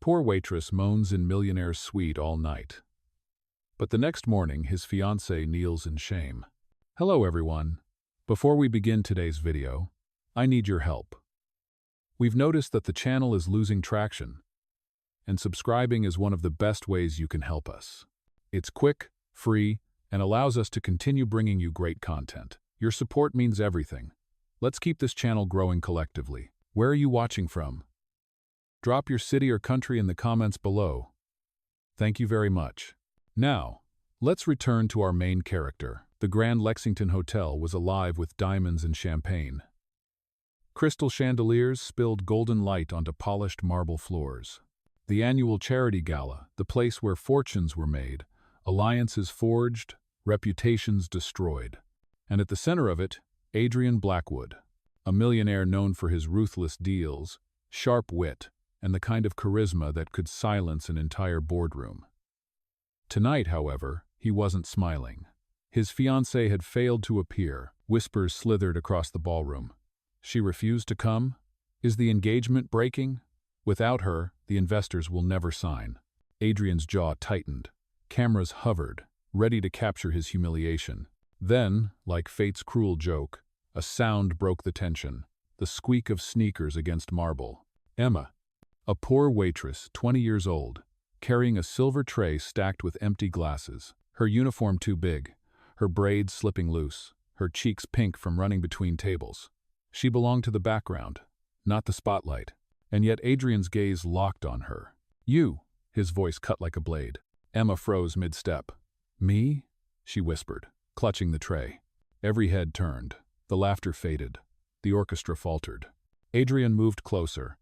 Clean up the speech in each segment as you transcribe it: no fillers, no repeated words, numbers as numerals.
poor waitress moans in Millionaire's suite all night. But the next morning, his fiancée kneels in shame. Hello everyone. Before we begin today's video, I need your help. We've noticed that the channel is losing traction, and subscribing is one of the best ways you can help us. It's quick, free, and allows us to continue bringing you great content. Your support means everything. Let's keep this channel growing collectively. Where are you watching from? Drop your city or country in the comments below. Thank you very much. Now, let's return to our main character. The Grand Lexington Hotel was alive with diamonds and champagne. Crystal chandeliers spilled golden light onto polished marble floors. The annual charity gala, the place where fortunes were made, alliances forged, reputations destroyed. And at the center of it, Adrian Blackwood, a millionaire known for his ruthless deals, sharp wit, and the kind of charisma that could silence an entire boardroom. Tonight, however, he wasn't smiling. His fiancée had failed to appear. Whispers slithered across the ballroom. She refused to come? Is the engagement breaking? Without her, the investors will never sign. Adrian's jaw tightened. Cameras hovered, ready to capture his humiliation. Then, like fate's cruel joke, a sound broke the tension, the squeak of sneakers against marble. Emma, a poor waitress, 20 years old, carrying a silver tray stacked with empty glasses, her uniform too big, her braids slipping loose, her cheeks pink from running between tables. She belonged to the background, not the spotlight, and yet Adrian's gaze locked on her. You, his voice cut like a blade. Emma froze mid-step. Me? She whispered, clutching the tray. Every head turned. The laughter faded. The orchestra faltered. Adrian moved closer,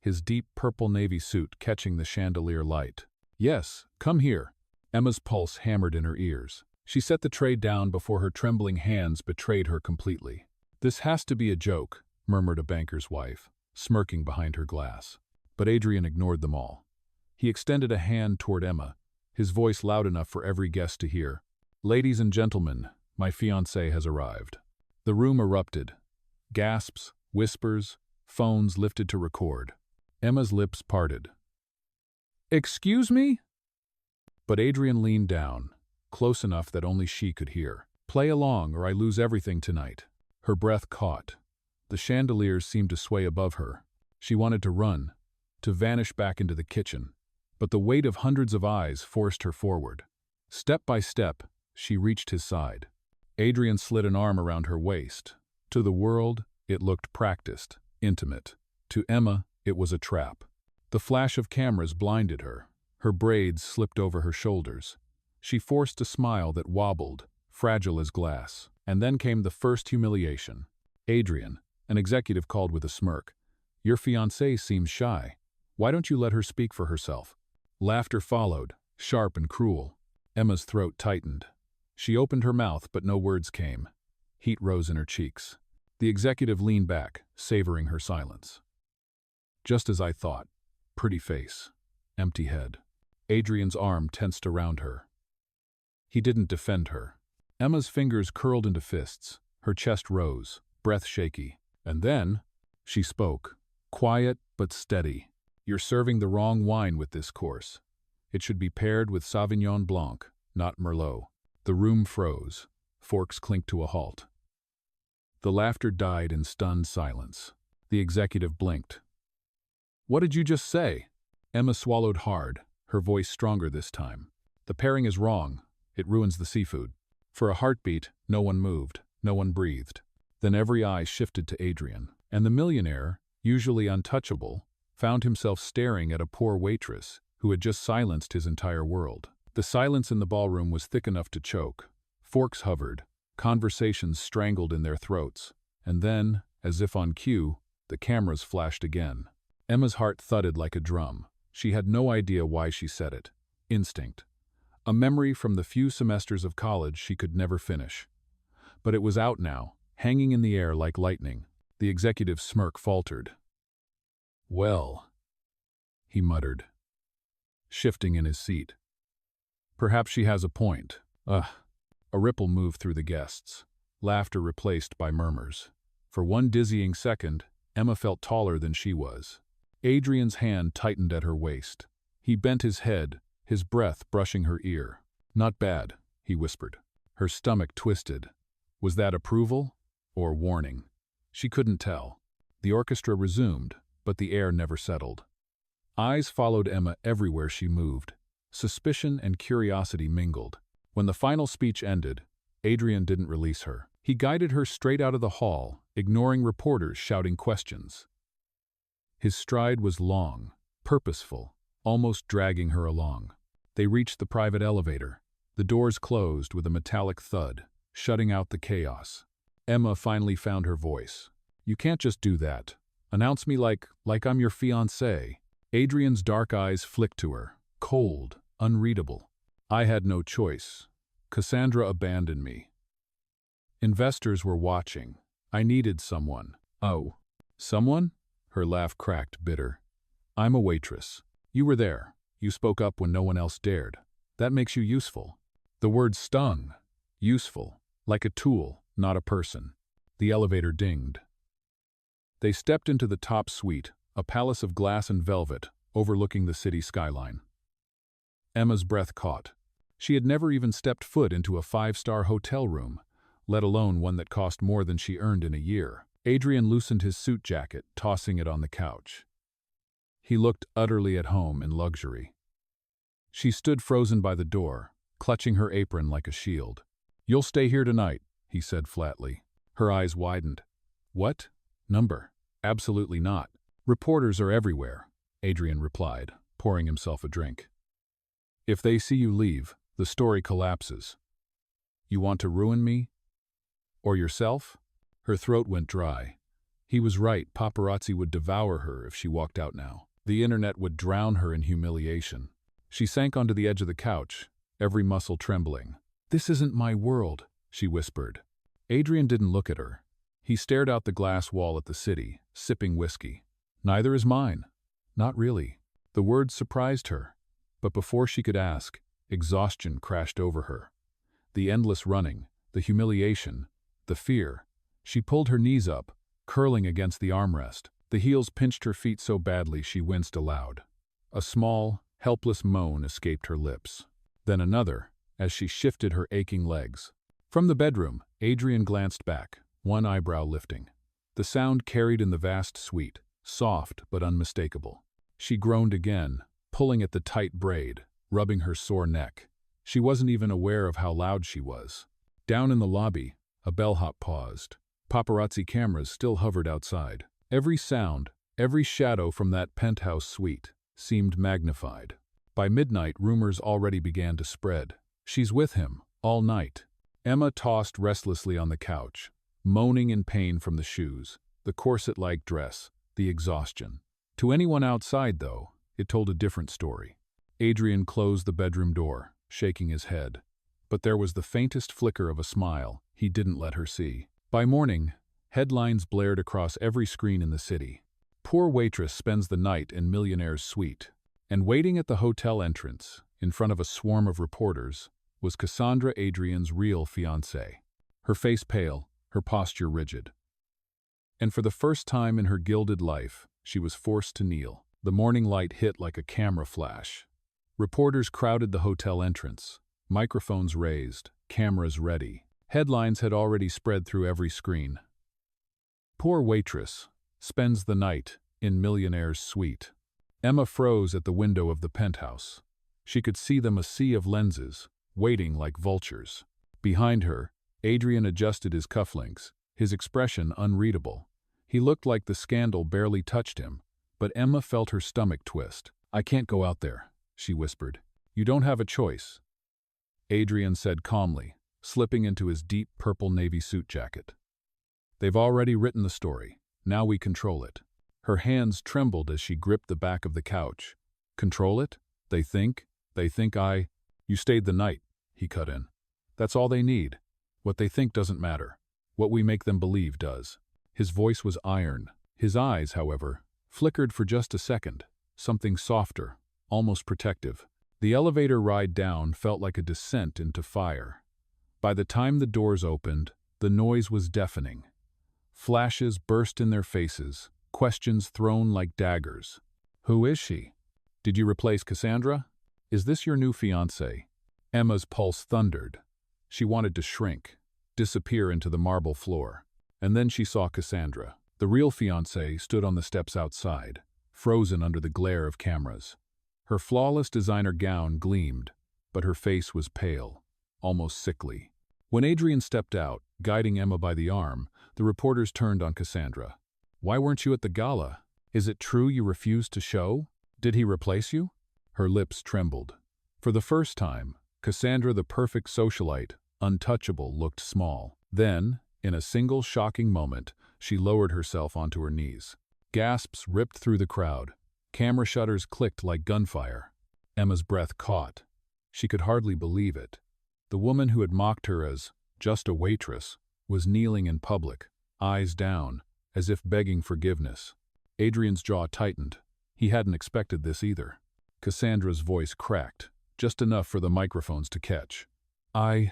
his deep purple navy suit catching the chandelier light. Yes, come here. Emma's pulse hammered in her ears. She set the tray down before her trembling hands betrayed her completely. This has to be a joke, murmured a banker's wife, smirking behind her glass. But Adrian ignored them all. He extended a hand toward Emma, his voice loud enough for every guest to hear. Ladies and gentlemen, my fiancée has arrived. The room erupted. Gasps, whispers, phones lifted to record. Emma's lips parted. Excuse me? But Adrian leaned down, close enough that only she could hear. Play along or I lose everything tonight. Her breath caught. The chandeliers seemed to sway above her. She wanted to run, to vanish back into the kitchen. But the weight of hundreds of eyes forced her forward. Step by step, she reached his side. Adrian slid an arm around her waist. To the world, it looked practiced, intimate. To Emma, it was a trap. The flash of cameras blinded her. Her braids slipped over her shoulders. She forced a smile that wobbled, fragile as glass. And then came the first humiliation. Adrian, an executive called with a smirk. Your fiancée seems shy. Why don't you let her speak for herself? Laughter followed, sharp and cruel. Emma's throat tightened. She opened her mouth, but no words came. Heat rose in her cheeks. The executive leaned back, savoring her silence. Just as I thought. Pretty face. Empty head. Adrian's arm tensed around her. He didn't defend her. Emma's fingers curled into fists. Her chest rose, breath shaky. And then, she spoke. Quiet but steady. You're serving the wrong wine with this course. It should be paired with Sauvignon Blanc, not Merlot. The room froze. Forks clinked to a halt. The laughter died in stunned silence. The executive blinked. What did you just say? Emma swallowed hard, her voice stronger this time. The pairing is wrong. It ruins the seafood. For a heartbeat, no one moved, no one breathed. Then every eye shifted to Adrian, and the millionaire, usually untouchable, found himself staring at a poor waitress who had just silenced his entire world. The silence in the ballroom was thick enough to choke. Forks hovered, conversations strangled in their throats, and then, as if on cue, the cameras flashed again. Emma's heart thudded like a drum. She had no idea why she said it. Instinct. A memory from the few semesters of college she could never finish. But it was out now, hanging in the air like lightning. The executive's smirk faltered. Well, he muttered, shifting in his seat. Perhaps she has a point. Ugh. A ripple moved through the guests, laughter replaced by murmurs. For one dizzying second, Emma felt taller than she was. Adrian's hand tightened at her waist. He bent his head, his breath brushing her ear. "Not bad," he whispered. Her stomach twisted. Was that approval or warning? She couldn't tell. The orchestra resumed, but the air never settled. Eyes followed Emma everywhere she moved. Suspicion and curiosity mingled. When the final speech ended, Adrian didn't release her. He guided her straight out of the hall, ignoring reporters shouting questions. His stride was long, purposeful, almost dragging her along. They reached the private elevator. The doors closed with a metallic thud, shutting out the chaos. Emma finally found her voice. "You can't just do that. Announce me like I'm your fiancée." Adrian's dark eyes flicked to her, cold, unreadable. "I had no choice. Cassandra abandoned me. Investors were watching. I needed someone." "Oh, someone?" Her laugh cracked, bitter. "I'm a waitress. You were there. You spoke up when no one else dared. That makes you useful." The word stung. Useful. Like a tool, not a person. The elevator dinged. They stepped into the top suite, a palace of glass and velvet, overlooking the city skyline. Emma's breath caught. She had never even stepped foot into a five-star hotel room, let alone one that cost more than she earned in a year. Adrian loosened his suit jacket, tossing it on the couch. He looked utterly at home in luxury. She stood frozen by the door, clutching her apron like a shield. "You'll stay here tonight," he said flatly. Her eyes widened. "What? Number?" "Absolutely not. Reporters are everywhere," Adrian replied, pouring himself a drink. "If they see you leave, the story collapses. You want to ruin me? Or yourself?" Her throat went dry. He was right, paparazzi would devour her if she walked out now. The internet would drown her in humiliation. She sank onto the edge of the couch, every muscle trembling. "This isn't my world," she whispered. Adrian didn't look at her. He stared out the glass wall at the city, sipping whiskey. "Neither is mine." "Not really." The words surprised her, but before she could ask, exhaustion crashed over her. The endless running, the humiliation, the fear. She pulled her knees up, curling against the armrest. The heels pinched her feet so badly she winced aloud. A small, helpless moan escaped her lips. Then another, as she shifted her aching legs. From the bedroom, Adrian glanced back, one eyebrow lifting. The sound carried in the vast suite, soft but unmistakable. She groaned again, pulling at the tight braid, rubbing her sore neck. She wasn't even aware of how loud she was. Down in the lobby, a bellhop paused. Paparazzi cameras still hovered outside. Every sound, every shadow from that penthouse suite seemed magnified. By midnight, rumors already began to spread. "She's with him, all night." Emma tossed restlessly on the couch, moaning in pain from the shoes, the corset-like dress, the exhaustion. To anyone outside, though, it told a different story. Adrian closed the bedroom door, shaking his head. But there was the faintest flicker of a smile he didn't let her see. By morning, headlines blared across every screen in the city. "Poor waitress spends the night in Millionaire's suite." And waiting at the hotel entrance, in front of a swarm of reporters, was Cassandra, Adrian's real fiancée. Her face pale, her posture rigid. And for the first time in her gilded life, she was forced to kneel. The morning light hit like a camera flash. Reporters crowded the hotel entrance, microphones raised, cameras ready. Headlines had already spread through every screen. "Poor waitress spends the night in Millionaire's suite." Emma froze at the window of the penthouse. She could see them, a sea of lenses, waiting like vultures. Behind her, Adrian adjusted his cufflinks, his expression unreadable. He looked like the scandal barely touched him, but Emma felt her stomach twist. "I can't go out there," she whispered. "You don't have a choice," Adrian said calmly, slipping into his deep purple navy suit jacket. "They've already written the story. Now we control it." Her hands trembled as she gripped the back of the couch. "Control it? They think I—" "You stayed the night," he cut in. "That's all they need. What they think doesn't matter. What we make them believe does." His voice was iron. His eyes, however, flickered for just a second, something softer, almost protective. The elevator ride down felt like a descent into fire. By the time the doors opened, the noise was deafening. Flashes burst in their faces, questions thrown like daggers. "Who is she?" Did you replace Cassandra? Is this your new fiancée? Emma's pulse thundered. She wanted to shrink, disappear into the marble floor. And then she saw Cassandra. The real fiancée stood on the steps outside, frozen under the glare of cameras. Her flawless designer gown gleamed, but her face was pale, almost sickly. When Adrian stepped out, guiding Emma by the arm, the reporters turned on Cassandra. Why weren't you at the gala? Is it true you refused to show? Did he replace you? Her lips trembled. For the first time, Cassandra, the perfect socialite, untouchable, looked small. Then, in a single shocking moment, she lowered herself onto her knees. Gasps ripped through the crowd. Camera shutters clicked like gunfire. Emma's breath caught. She could hardly believe it. The woman who had mocked her as just a waitress was kneeling in public, eyes down, as if begging forgiveness. Adrian's jaw tightened. He hadn't expected this either. Cassandra's voice cracked, just enough for the microphones to catch. I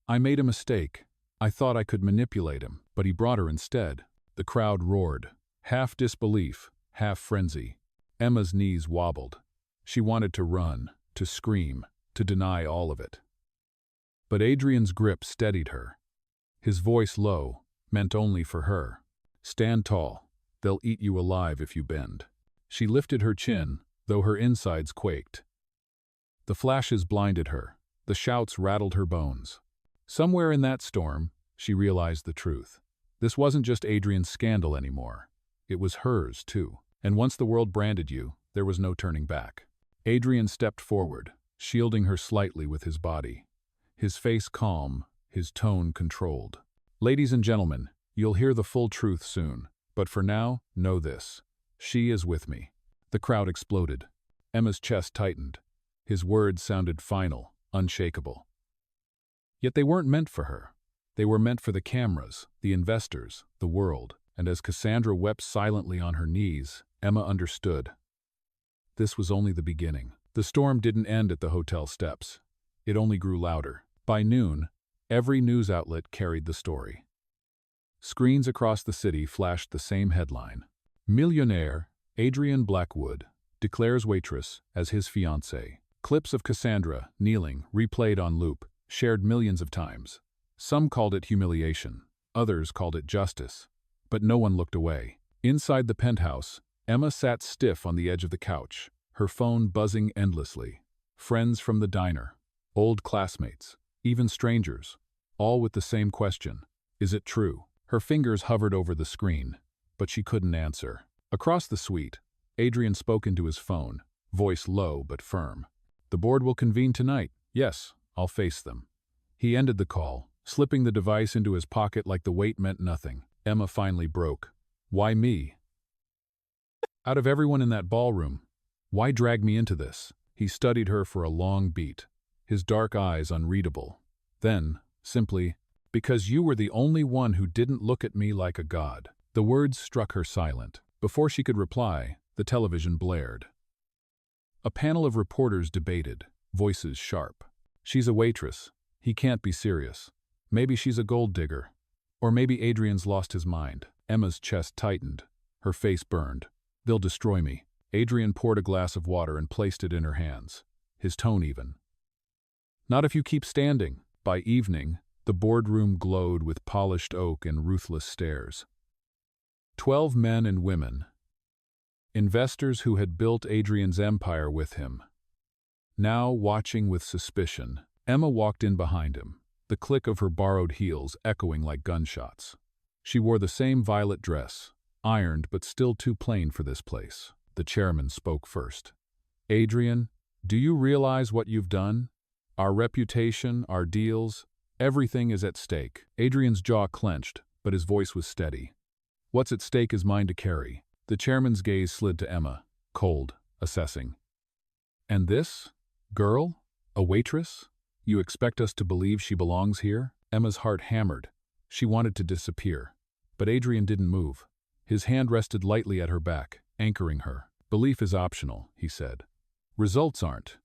made a mistake. I thought I could manipulate him, but he brought her instead. The crowd roared, half disbelief, half frenzy. Emma's knees wobbled. She wanted to run, to scream, to deny all of it. But Adrian's grip steadied her. His voice low, meant only for her. Stand tall. They'll eat you alive if you bend. She lifted her chin, though her insides quaked. The flashes blinded her. The shouts rattled her bones. Somewhere in that storm, she realized the truth. This wasn't just Adrian's scandal anymore. It was hers, too. And once the world branded you, there was no turning back. Adrian stepped forward, shielding her slightly with his body. His face calm, his tone controlled. Ladies and gentlemen, you'll hear the full truth soon. But for now, know this. She is with me. The crowd exploded. Emma's chest tightened. His words sounded final, unshakable. Yet they weren't meant for her. They were meant for the cameras, the investors, the world. And as Cassandra wept silently on her knees, Emma understood. This was only the beginning. The storm didn't end at the hotel steps. It only grew louder. By noon, every news outlet carried the story. Screens across the city flashed the same headline. Millionaire, Adrian Blackwood, declares waitress as his fiancée. Clips of Cassandra, kneeling, replayed on loop, shared millions of times. Some called it humiliation. Others called it justice. But no one looked away. Inside the penthouse, Emma sat stiff on the edge of the couch, her phone buzzing endlessly. Friends from the diner, old classmates, even strangers, all with the same question. Is it true? Her fingers hovered over the screen, but she couldn't answer. Across the suite, Adrian spoke into his phone, voice low but firm. The board will convene tonight. Yes, I'll face them. He ended the call, slipping the device into his pocket like the weight meant nothing. Emma finally broke. Why me? Out of everyone in that ballroom, why drag me into this? He studied her for a long beat, his dark eyes unreadable. Then, simply, because you were the only one who didn't look at me like a god. The words struck her silent. Before she could reply, the television blared. A panel of reporters debated, voices sharp. She's a waitress. He can't be serious. Maybe she's a gold digger. Or maybe Adrian's lost his mind. Emma's chest tightened. Her face burned. They'll destroy me. Adrian poured a glass of water and placed it in her hands, his tone even. Not if you keep standing. By evening, the boardroom glowed with polished oak and ruthless stares. 12 men and women, investors who had built Adrian's empire with him. Now, watching with suspicion, Emma walked in behind him, the click of her borrowed heels echoing like gunshots. She wore the same violet dress, ironed but still too plain for this place. The chairman spoke first. Adrian, do you realize what you've done? Our reputation, our deals, everything is at stake. Adrian's jaw clenched, but his voice was steady. What's at stake is mine to carry. The chairman's gaze slid to Emma, cold, assessing. And this? Girl? A waitress? You expect us to believe she belongs here? Emma's heart hammered. She wanted to disappear. But Adrian didn't move. His hand rested lightly at her back, anchoring her. Belief is optional, he said. Results aren't.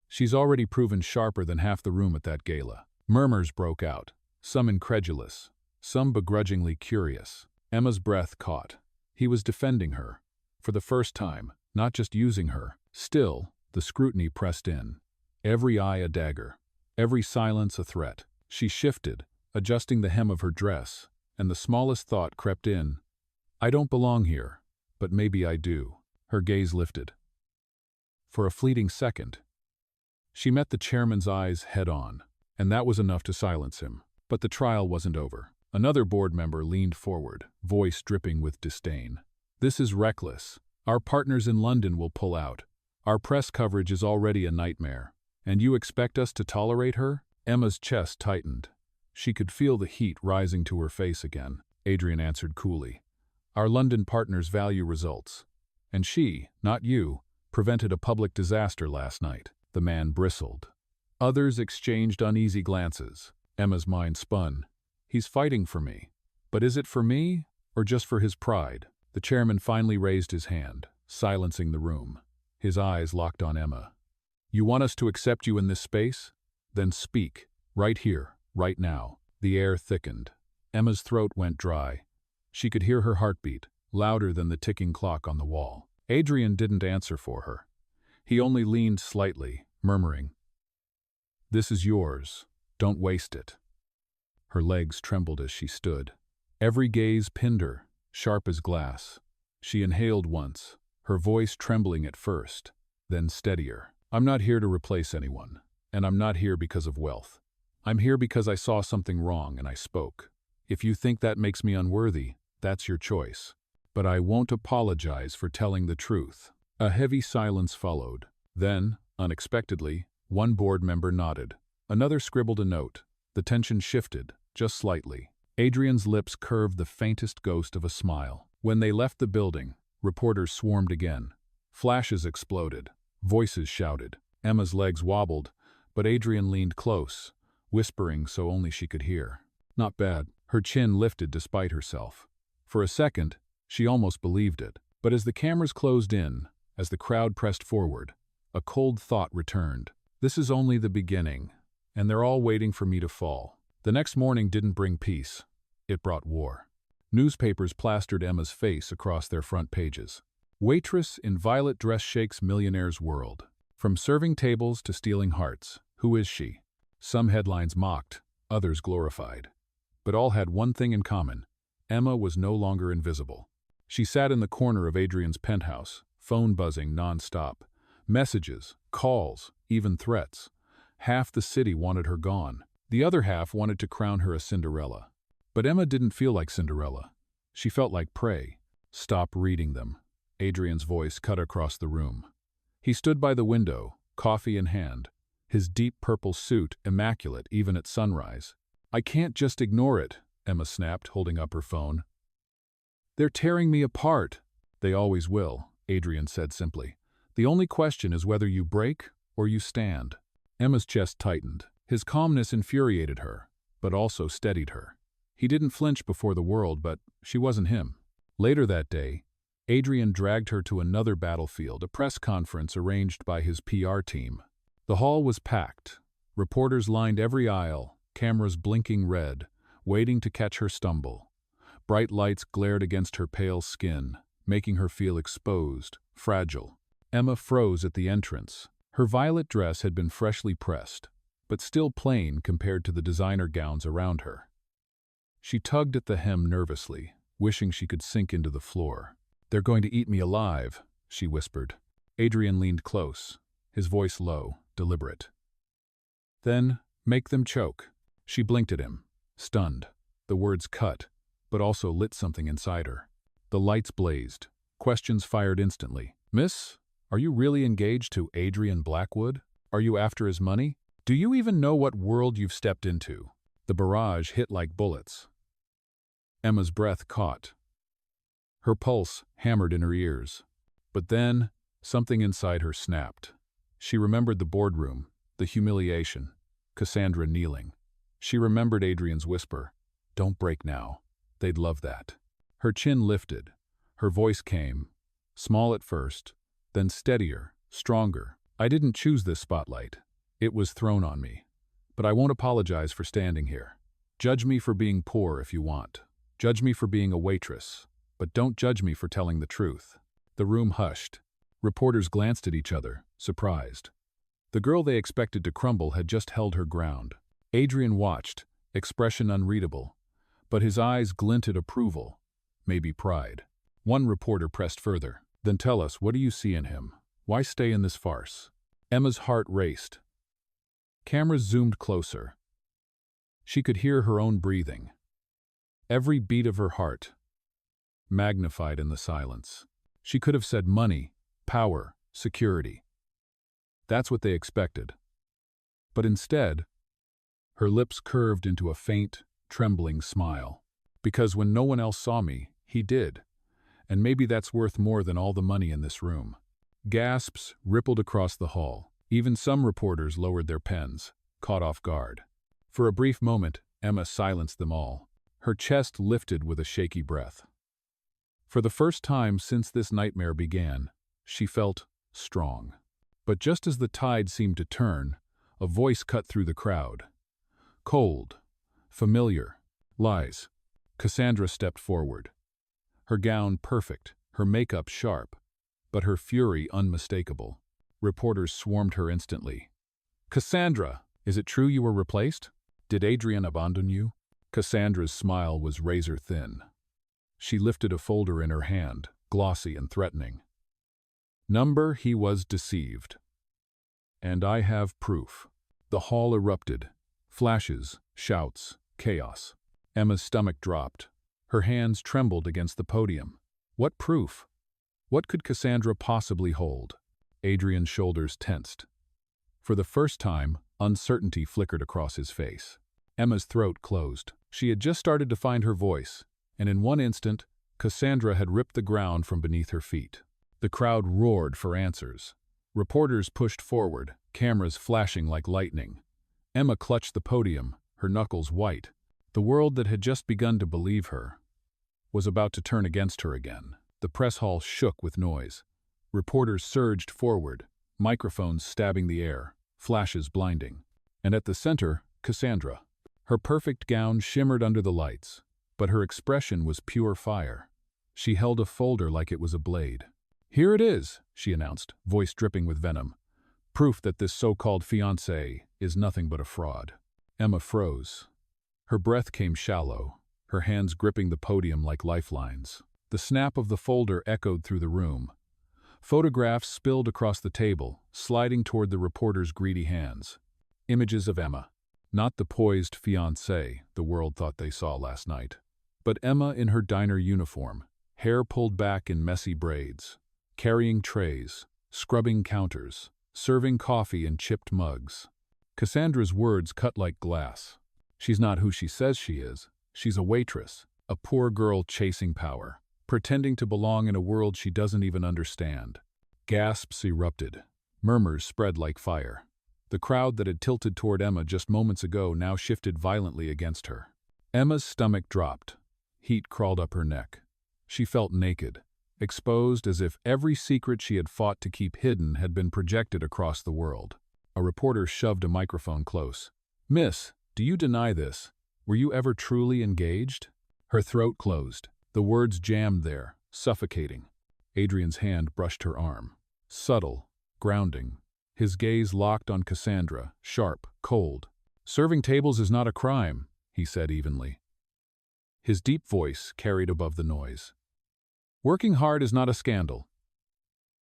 She's already proven sharper than half the room at that gala. Murmurs broke out, some incredulous, some begrudgingly curious. Emma's breath caught. He was defending her. For the first time, not just using her. Still, the scrutiny pressed in. Every eye a dagger, every silence a threat. She shifted, adjusting the hem of her dress, and the smallest thought crept in. I don't belong here, but maybe I do. Her gaze lifted. For a fleeting second, she met the chairman's eyes head-on, and that was enough to silence him. But the trial wasn't over. Another board member leaned forward, voice dripping with disdain. This is reckless. Our partners in London will pull out. Our press coverage is already a nightmare. And you expect us to tolerate her? Emma's chest tightened. She could feel the heat rising to her face again. Adrian answered coolly. Our London partners value results. And she, not you, prevented a public disaster last night. The man bristled. Others exchanged uneasy glances. Emma's mind spun. He's fighting for me. But is it for me, or just for his pride? The chairman finally raised his hand, silencing the room. His eyes locked on Emma. You want us to accept you in this space? Then speak, right here, right now. The air thickened. Emma's throat went dry. She could hear her heartbeat, louder than the ticking clock on the wall. Adrian didn't answer for her. He only leaned slightly, murmuring, This is yours. Don't waste it. Her legs trembled as she stood. Every gaze pinned her, sharp as glass. She inhaled once, her voice trembling at first, then steadier. I'm not here to replace anyone, and I'm not here because of wealth. I'm here because I saw something wrong and I spoke. If you think that makes me unworthy, that's your choice. But I won't apologize for telling the truth. A heavy silence followed. Then, unexpectedly, one board member nodded. Another scribbled a note. The tension shifted, just slightly. Adrian's lips curved the faintest ghost of a smile. When they left the building, reporters swarmed again. Flashes exploded. Voices shouted. Emma's legs wobbled, but Adrian leaned close, whispering so only she could hear. Not bad. Her chin lifted despite herself. For a second, she almost believed it. But as the cameras closed in, as the crowd pressed forward, a cold thought returned. This is only the beginning, and they're all waiting for me to fall. The next morning didn't bring peace. It brought war. Newspapers plastered Emma's face across their front pages. Waitress in violet dress shakes millionaire's world. From serving tables to stealing hearts. Who is she? Some headlines mocked, others glorified. But all had one thing in common. Emma was no longer invisible. She sat in the corner of Adrian's penthouse, phone buzzing non-stop. Messages, calls, even threats. Half the city wanted her gone. The other half wanted to crown her a Cinderella. But Emma didn't feel like Cinderella. She felt like prey. Stop reading them. Adrian's voice cut across the room. He stood by the window, coffee in hand, his deep purple suit immaculate even at sunrise. I can't just ignore it, Emma snapped, holding up her phone. They're tearing me apart. They always will, Adrian said simply. The only question is whether you break or you stand. Emma's chest tightened. His calmness infuriated her, but also steadied her. He didn't flinch before the world, but she wasn't him. Later that day, Adrian dragged her to another battlefield, a press conference arranged by his PR team. The hall was packed. Reporters lined every aisle, cameras blinking red, waiting to catch her stumble. Bright lights glared against her pale skin, making her feel exposed, fragile. Emma froze at the entrance. Her violet dress had been freshly pressed, but still plain compared to the designer gowns around her. She tugged at the hem nervously, wishing she could sink into the floor. They're going to eat me alive, she whispered. Adrian leaned close, his voice low, deliberate. Then, make them choke. She blinked at him, stunned. The words cut, but also lit something inside her. The lights blazed. Questions fired instantly. Miss, are you really engaged to Adrian Blackwood? Are you after his money? Do you even know what world you've stepped into? The barrage hit like bullets. Emma's breath caught. Her pulse hammered in her ears. But then, something inside her snapped. She remembered the boardroom, the humiliation, Cassandra kneeling. She remembered Adrian's whisper, "Don't break now." They'd love that. Her chin lifted. Her voice came, small at first, then steadier, stronger. I didn't choose this spotlight. It was thrown on me. But I won't apologize for standing here. Judge me for being poor if you want. Judge me for being a waitress. But don't judge me for telling the truth. The room hushed. Reporters glanced at each other, surprised. The girl they expected to crumble had just held her ground. Adrian watched, expression unreadable, but his eyes glinted approval, maybe pride. One reporter pressed further. Then tell us, what do you see in him? Why stay in this farce? Emma's heart raced. Cameras zoomed closer. She could hear her own breathing. Every beat of her heart, magnified in the silence. She could have said money, power, security. That's what they expected. But instead, her lips curved into a faint, trembling smile. Because when no one else saw me, he did. And maybe that's worth more than all the money in this room. Gasps rippled across the hall. Even some reporters lowered their pens, caught off guard. For a brief moment, Emma silenced them all. Her chest lifted with a shaky breath. For the first time since this nightmare began, she felt strong. But just as the tide seemed to turn, a voice cut through the crowd. Cold, familiar, lies. Cassandra stepped forward. Her gown perfect, her makeup sharp, but her fury unmistakable. Reporters swarmed her instantly. Cassandra, is it true you were replaced? Did Adrian abandon you? Cassandra's smile was razor thin. She lifted a folder in her hand, glossy and threatening. Number, he was deceived. And I have proof. The hall erupted. Flashes, shouts, chaos. Emma's stomach dropped. Her hands trembled against the podium. What proof? What could Cassandra possibly hold? Adrian's shoulders tensed. For the first time, uncertainty flickered across his face. Emma's throat closed. She had just started to find her voice, and in one instant, Cassandra had ripped the ground from beneath her feet. The crowd roared for answers. Reporters pushed forward, cameras flashing like lightning. Emma clutched the podium, her knuckles white. The world that had just begun to believe her was about to turn against her again. The press hall shook with noise. Reporters surged forward, microphones stabbing the air, flashes blinding. And at the center, Cassandra. Her perfect gown shimmered under the lights, but her expression was pure fire. She held a folder like it was a blade. Here it is, she announced, voice dripping with venom. Proof that this so-called fiancé is nothing but a fraud. Emma froze. Her breath came shallow, her hands gripping the podium like lifelines. The snap of the folder echoed through the room. Photographs spilled across the table, sliding toward the reporter's greedy hands. Images of Emma. Not the poised fiancé the world thought they saw last night, but Emma in her diner uniform, hair pulled back in messy braids, carrying trays, scrubbing counters, serving coffee in chipped mugs. Cassandra's words cut like glass. She's not who she says she is. She's a waitress, a poor girl chasing power, pretending to belong in a world she doesn't even understand. Gasps erupted. Murmurs spread like fire. The crowd that had tilted toward Emma just moments ago now shifted violently against her. Emma's stomach dropped. Heat crawled up her neck. She felt naked, exposed as if every secret she had fought to keep hidden had been projected across the world. A reporter shoved a microphone close. Miss, do you deny this? Were you ever truly engaged? Her throat closed. The words jammed there, suffocating. Adrian's hand brushed her arm. Subtle, grounding. His gaze locked on Cassandra, sharp, cold. Serving tables is not a crime, he said evenly. His deep voice carried above the noise. Working hard is not a scandal.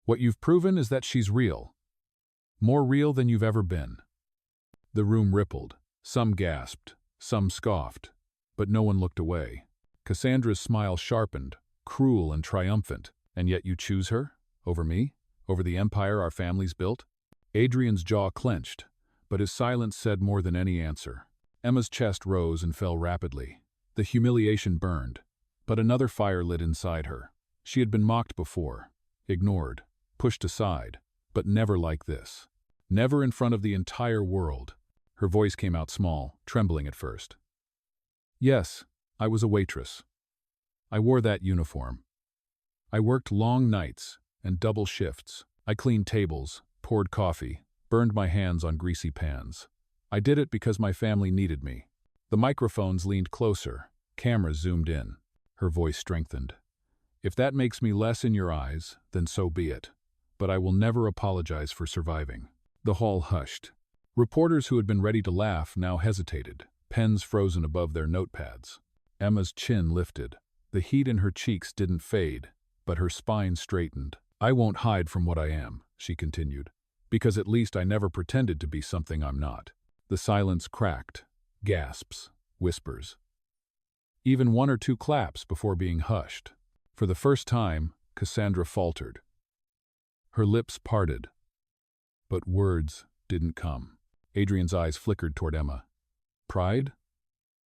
What you've proven is that she's real. More real than you've ever been. The room rippled. Some gasped, some scoffed, but no one looked away. Cassandra's smile sharpened, cruel and triumphant. And yet you choose her? Over me? Over the empire our families built? Adrian's jaw clenched, but his silence said more than any answer. Emma's chest rose and fell rapidly. The humiliation burned, but another fire lit inside her. She had been mocked before, ignored, pushed aside, but never like this. Never in front of the entire world. Her voice came out small, trembling at first. Yes, I was a waitress. I wore that uniform. I worked long nights and double shifts. I cleaned tables, poured coffee, burned my hands on greasy pans. I did it because my family needed me. The microphones leaned closer, cameras zoomed in. Her voice strengthened. If that makes me less in your eyes, then so be it. but I will never apologize for surviving." The hall hushed. Reporters who had been ready to laugh now hesitated, pens frozen above their notepads. Emma's chin lifted. The heat in her cheeks didn't fade, but her spine straightened. "I won't hide from what I am," she continued, "because at least I never pretended to be something I'm not." The silence cracked. Gasps. Whispers. Even one or two claps before being hushed. For the first time, Cassandra faltered. Her lips parted, but words didn't come. Adrian's eyes flickered toward Emma. Pride?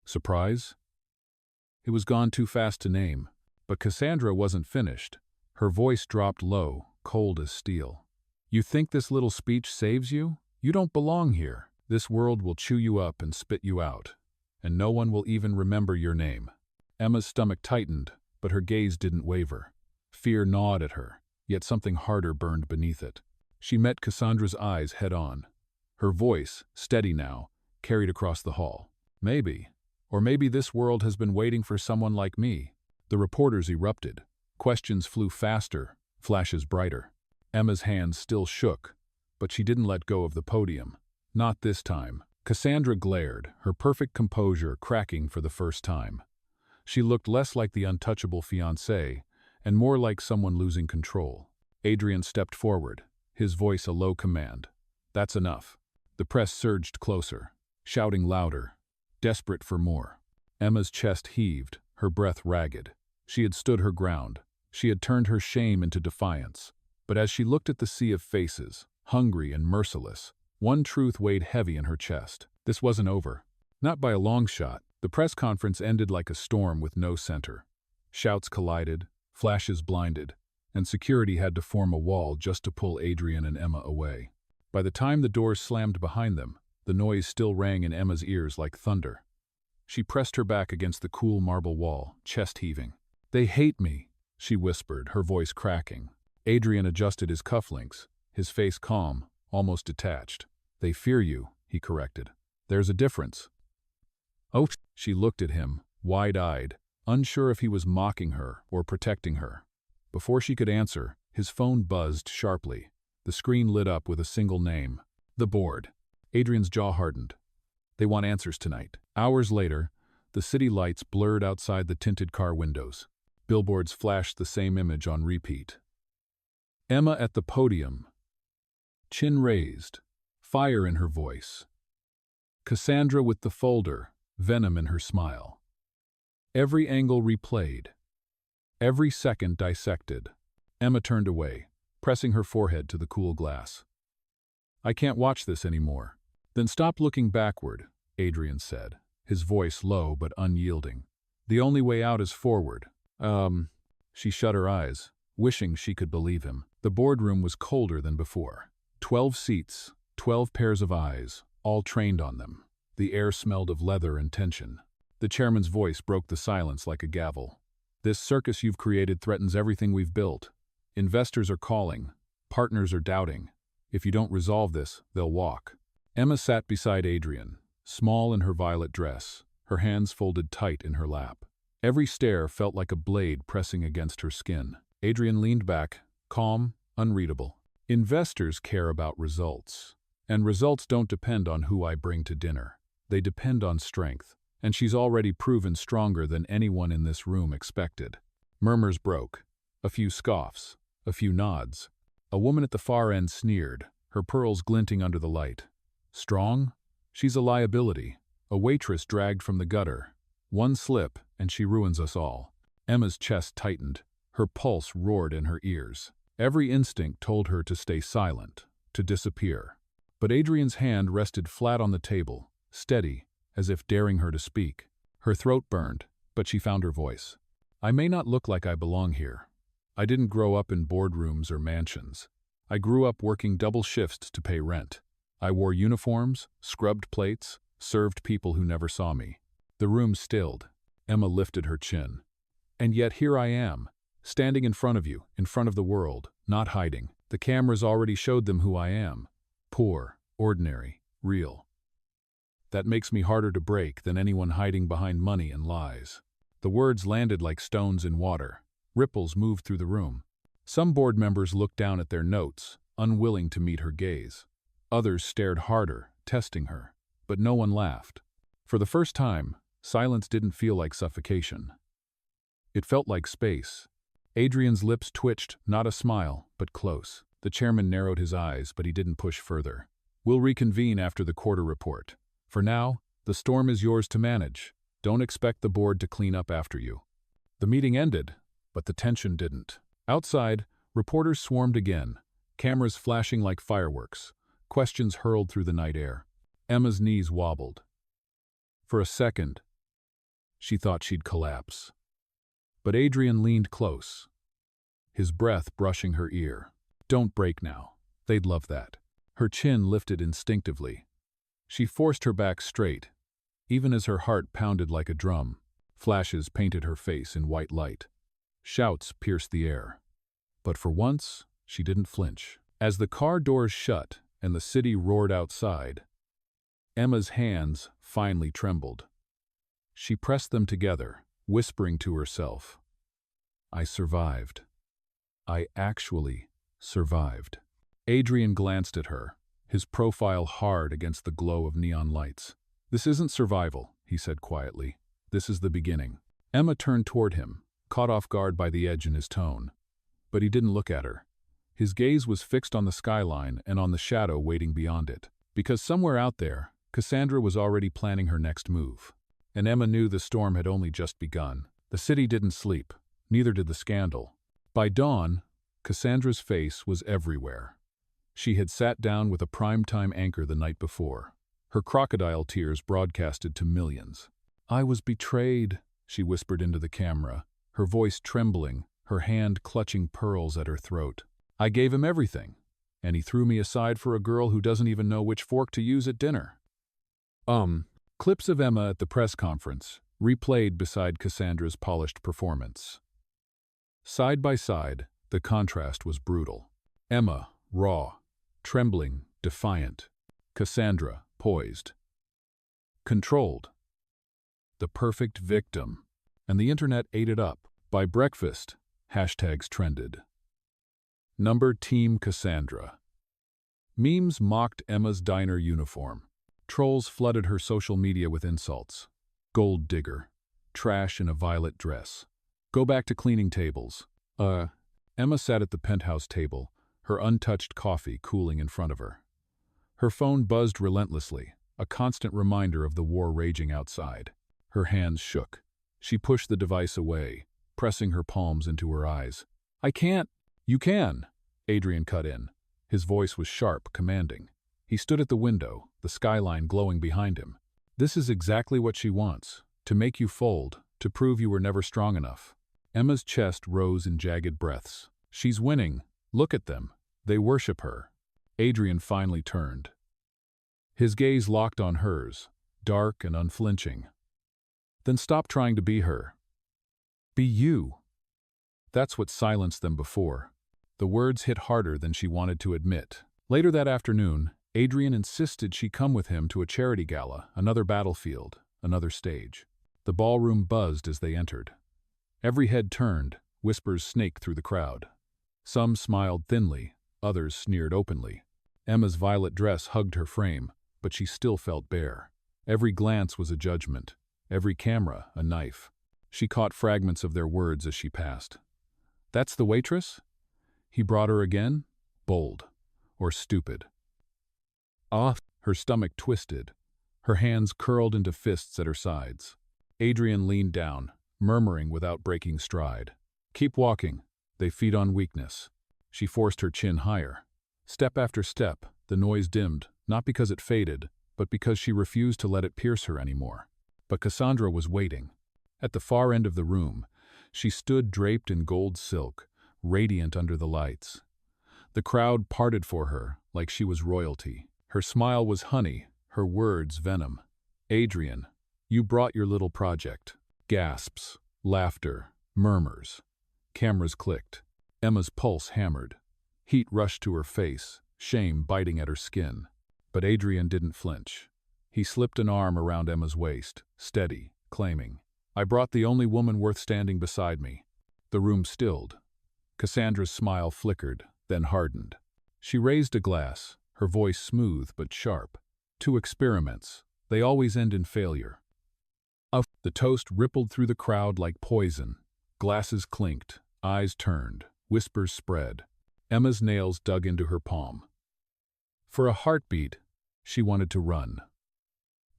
Surprise? It was gone too fast to name, but Cassandra wasn't finished. Her voice dropped low, cold as steel. "You think this little speech saves you? You don't belong here. This world will chew you up and spit you out, and no one will even remember your name." Emma's stomach tightened, but her gaze didn't waver. Fear gnawed at her, yet something harder burned beneath it. She met Cassandra's eyes head-on. Her voice, steady now, carried across the hall. "Maybe. Or maybe this world has been waiting for someone like me." The reporters erupted. Questions flew faster, flashes brighter. Emma's hands still shook, but she didn't let go of the podium. Not this time. Cassandra glared, her perfect composure cracking for the first time. She looked less like the untouchable fiancée and more like someone losing control. Adrian stepped forward, his voice a low command. "That's enough." The press surged closer, shouting louder, desperate for more. Emma's chest heaved, her breath ragged. She had stood her ground. She had turned her shame into defiance. But as she looked at the sea of faces, hungry and merciless, one truth weighed heavy in her chest. This wasn't over. Not by a long shot. The press conference ended like a storm with no center. Shouts collided, flashes blinded, and security had to form a wall just to pull Adrian and Emma away. By the time the doors slammed behind them, the noise still rang in Emma's ears like thunder. She pressed her back against the cool marble wall, chest heaving. "They hate me," she whispered, her voice cracking. Adrian adjusted his cufflinks, his face calm, almost detached. "They fear you," he corrected. "There's a difference." "Oh," she looked at him, wide-eyed, unsure if he was mocking her or protecting her. Before she could answer, his phone buzzed sharply. The screen lit up with a single name. The board. Adrian's jaw hardened. "They want answers tonight." Hours later, the city lights blurred outside the tinted car windows. Billboards flashed the same image on repeat. Emma at the podium, chin raised, fire in her voice. Cassandra with the folder, venom in her smile. Every angle replayed. Every second dissected. Emma turned away, pressing her forehead to the cool glass. "I can't watch this anymore." "Then stop looking backward," Adrian said, his voice low but unyielding. "The only way out is forward." She shut her eyes, wishing she could believe him. The boardroom was colder than before. 12 seats, 12 pairs of eyes, all trained on them. The air smelled of leather and tension. The chairman's voice broke the silence like a gavel. "This circus you've created threatens everything we've built. Investors are calling. Partners are doubting. If you don't resolve this, they'll walk." Emma sat beside Adrian, small in her violet dress, her hands folded tight in her lap. Every stare felt like a blade pressing against her skin. Adrian leaned back, calm, unreadable. "Investors care about results. And results don't depend on who I bring to dinner. They depend on strength. And she's already proven stronger than anyone in this room expected." Murmurs broke. A few scoffs. A few nods. A woman at the far end sneered, her pearls glinting under the light. "Strong? She's a liability. A waitress dragged from the gutter. One slip, and she ruins us all." Emma's chest tightened. Her pulse roared in her ears. Every instinct told her to stay silent, to disappear. But Adrian's hand rested flat on the table, steady, as if daring her to speak. Her throat burned, but she found her voice. "I may not look like I belong here. I didn't grow up in boardrooms or mansions. I grew up working double shifts to pay rent. I wore uniforms, scrubbed plates, served people who never saw me." The room stilled. Emma lifted her chin. "And yet here I am, standing in front of you, in front of the world, not hiding. The cameras already showed them who I am. Poor, ordinary, real. That makes me harder to break than anyone hiding behind money and lies." The words landed like stones in water. Ripples moved through the room. Some board members looked down at their notes, unwilling to meet her gaze. Others stared harder, testing her, but no one laughed. For the first time, silence didn't feel like suffocation. It felt like space. Adrian's lips twitched, not a smile, but close. The chairman narrowed his eyes, but he didn't push further. We'll reconvene after the quarter report. For now, the storm is yours to manage. Don't expect the board to clean up after you. The meeting ended, but the tension didn't. Outside, reporters swarmed again, cameras flashing like fireworks, questions hurled through the night air. Emma's knees wobbled. For a second, she thought she'd collapse. But Adrian leaned close, his breath brushing her ear. Don't break now. They'd love that. Her chin lifted instinctively. She forced her back straight, even as her heart pounded like a drum. Flashes painted her face in white light. Shouts pierced the air. But for once, she didn't flinch. As the car doors shut and the city roared outside, Emma's hands finally trembled. She pressed them together, whispering to herself, I survived. I actually survived. Adrian glanced at her, his profile hard against the glow of neon lights. This isn't survival, he said quietly. This is the beginning. Emma turned toward him, caught off guard by the edge in his tone. But he didn't look at her. His gaze was fixed on the skyline and on the shadow waiting beyond it. Because somewhere out there, Cassandra was already planning her next move. And Emma knew the storm had only just begun. The city didn't sleep, neither did the scandal. By dawn, Cassandra's face was everywhere. She had sat down with a primetime anchor the night before, her crocodile tears broadcasted to millions. I was betrayed, she whispered into the camera, her voice trembling, her hand clutching pearls at her throat. I gave him everything, and he threw me aside for a girl who doesn't even know which fork to use at dinner. Clips of Emma at the press conference, replayed beside Cassandra's polished performance. Side by side, the contrast was brutal. Emma, raw, trembling, defiant. Cassandra, poised. Controlled. The perfect victim. And the internet ate it up. By breakfast, hashtags trended. Number Team Cassandra. Memes mocked Emma's diner uniform. Trolls flooded her social media with insults. Gold digger. Trash in a violet dress. Go back to cleaning tables. Emma sat at the penthouse table, her untouched coffee cooling in front of her. Her phone buzzed relentlessly, a constant reminder of the war raging outside. Her hands shook. She pushed the device away, pressing her palms into her eyes. I can't. You can, Adrian cut in. His voice was sharp, commanding. He stood at the window, the skyline glowing behind him. This is exactly what she wants, to make you fold, to prove you were never strong enough. Emma's chest rose in jagged breaths. She's winning. Look at them. They worship her. Adrian finally turned. His gaze locked on hers, dark and unflinching. Then stop trying to be her. Be you. That's what silenced them before. The words hit harder than she wanted to admit. Later that afternoon, Adrian insisted she come with him to a charity gala, another battlefield, another stage. The ballroom buzzed as they entered. Every head turned, whispers snaked through the crowd. Some smiled thinly, others sneered openly. Emma's violet dress hugged her frame, but she still felt bare. Every glance was a judgment, every camera a knife. She caught fragments of their words as she passed. That's the waitress? He brought her again? Bold. Or stupid. Her stomach twisted. Her hands curled into fists at her sides. Adrian leaned down, murmuring without breaking stride. Keep walking. They feed on weakness. She forced her chin higher. Step after step, the noise dimmed, not because it faded, but because she refused to let it pierce her anymore. But Cassandra was waiting. At the far end of the room, she stood draped in gold silk, radiant under the lights. The crowd parted for her like she was royalty. Her smile was honey, her words venom. Adrian, you brought your little project. Gasps, laughter, murmurs. Cameras clicked. Emma's pulse hammered. Heat rushed to her face, shame biting at her skin. But Adrian didn't flinch. He slipped an arm around Emma's waist, steady, claiming, I brought the only woman worth standing beside me. The room stilled. Cassandra's smile flickered, then hardened. She raised a glass, her voice smooth but sharp. Two experiments. They always end in failure. The toast rippled through the crowd like poison. Glasses clinked, eyes turned, whispers spread. Emma's nails dug into her palm. For a heartbeat, she wanted to run,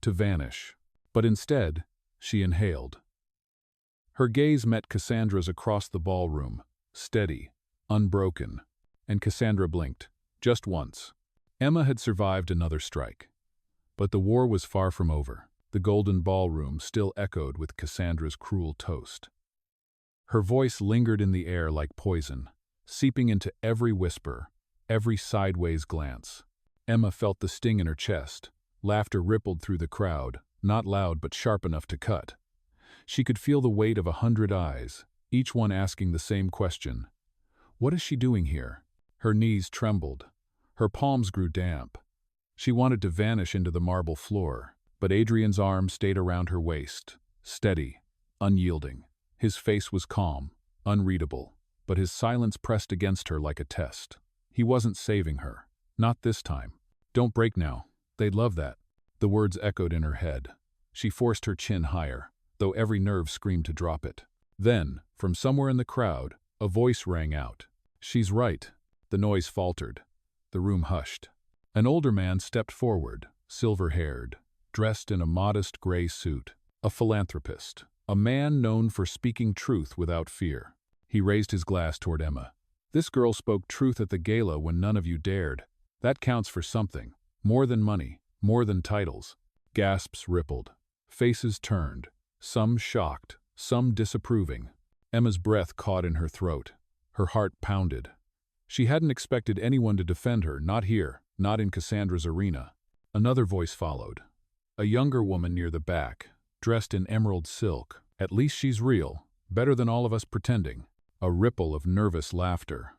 to vanish. But instead, she inhaled. Her gaze met Cassandra's across the ballroom, steady, unbroken, and Cassandra blinked, just once. Emma had survived another strike. But the war was far from over. The golden ballroom still echoed with Cassandra's cruel toast. Her voice lingered in the air like poison, seeping into every whisper, every sideways glance. Emma felt the sting in her chest. Laughter rippled through the crowd, not loud but sharp enough to cut. She could feel the weight of 100 eyes, each one asking the same question. What is she doing here? Her knees trembled. Her palms grew damp. She wanted to vanish into the marble floor, but Adrian's arm stayed around her waist, steady, unyielding. His face was calm, unreadable, but his silence pressed against her like a test. He wasn't saving her. Not this time. Don't break now. They'd love that. The words echoed in her head. She forced her chin higher, though every nerve screamed to drop it. Then, from somewhere in the crowd, a voice rang out. She's right. The noise faltered. The room hushed. An older man stepped forward, silver-haired, dressed in a modest gray suit. A philanthropist. A man known for speaking truth without fear. He raised his glass toward Emma. This girl spoke truth at the gala when none of you dared. That counts for something. More than money. More than titles. Gasps rippled. Faces turned. Some shocked. Some disapproving. Emma's breath caught in her throat. Her heart pounded. She hadn't expected anyone to defend her, not here, not in Cassandra's arena. Another voice followed. A younger woman near the back, dressed in emerald silk. At least she's real. Better than all of us pretending. A ripple of nervous laughter.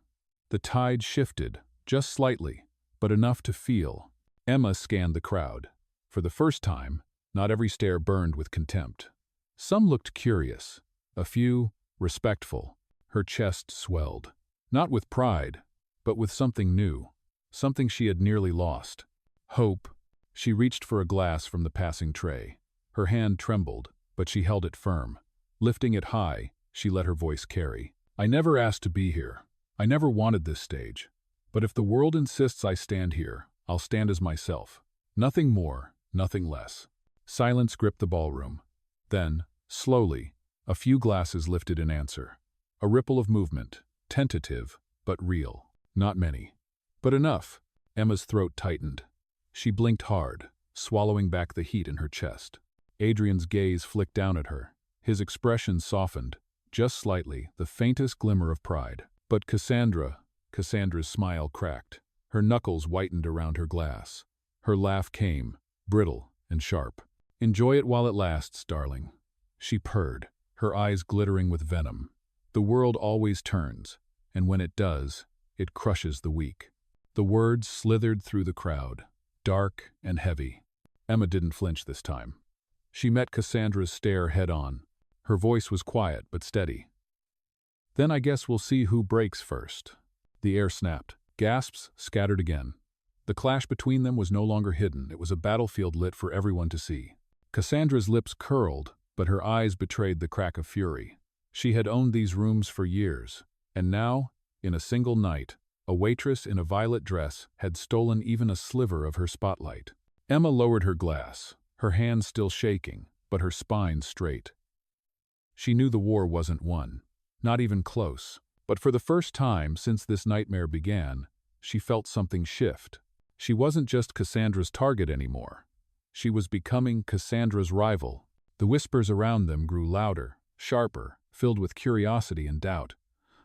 The tide shifted, just slightly, but enough to feel. Emma scanned the crowd. For the first time, not every stare burned with contempt. Some looked curious, a few respectful. Her chest swelled. Not with pride, but with something new, something she had nearly lost. Hope. She reached for a glass from the passing tray. Her hand trembled, but she held it firm. Lifting it high, she let her voice carry. I never asked to be here. I never wanted this stage. But if the world insists I stand here, I'll stand as myself. Nothing more, nothing less. Silence gripped the ballroom. Then, slowly, a few glasses lifted in answer. A ripple of movement, tentative, but real. Not many. But enough. Emma's throat tightened. She blinked hard, swallowing back the heat in her chest. Adrian's gaze flicked down at her. His expression softened, just slightly, the faintest glimmer of pride. But Cassandra's smile cracked. Her knuckles whitened around her glass. Her laugh came, brittle and sharp. Enjoy it while it lasts, darling. She purred, her eyes glittering with venom. The world always turns, and when it does, it crushes the weak. The words slithered through the crowd, dark and heavy. Emma didn't flinch this time. She met Cassandra's stare head-on. Her voice was quiet but steady. Then I guess we'll see who breaks first. The air snapped. Gasps scattered again. The clash between them was no longer hidden. It was a battlefield lit for everyone to see. Cassandra's lips curled, but her eyes betrayed the crack of fury. She had owned these rooms for years, and now, in a single night, a waitress in a violet dress had stolen even a sliver of her spotlight. Emma lowered her glass, her hands still shaking, but her spine straight. She knew the war wasn't won, not even close. But for the first time since this nightmare began, she felt something shift. She wasn't just Cassandra's target anymore. She was becoming Cassandra's rival. The whispers around them grew louder, sharper, filled with curiosity and doubt.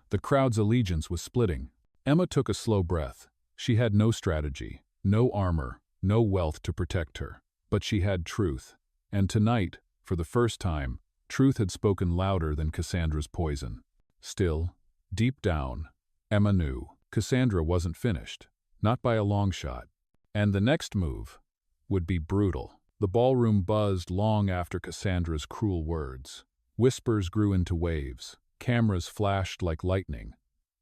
The crowd's allegiance was splitting. Emma took a slow breath. She had no strategy, no armor, no wealth to protect her. But she had truth. And tonight, for the first time, truth had spoken louder than Cassandra's poison. Still, deep down, Emma knew Cassandra wasn't finished, not by a long shot. And the next move would be brutal. The ballroom buzzed long after Cassandra's cruel words. Whispers grew into waves. Cameras flashed like lightning.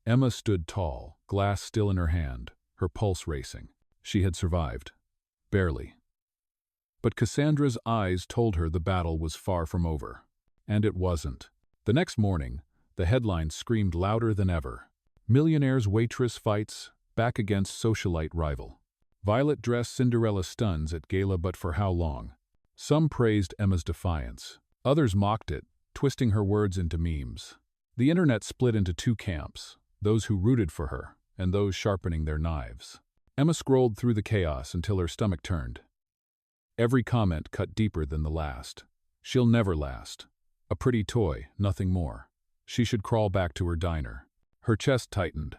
Emma stood tall, glass still in her hand, her pulse racing. She had survived. Barely. But Cassandra's eyes told her the battle was far from over. And it wasn't. The next morning, the headlines screamed louder than ever. Millionaire's waitress fights back against socialite rival. Violet dress Cinderella stuns at gala, but for how long? Some praised Emma's defiance. Others mocked it, twisting her words into memes. The internet split into two camps, those who rooted for her and those sharpening their knives. Emma scrolled through the chaos until her stomach turned. Every comment cut deeper than the last. She'll never last. A pretty toy, nothing more. She should crawl back to her diner. Her chest tightened.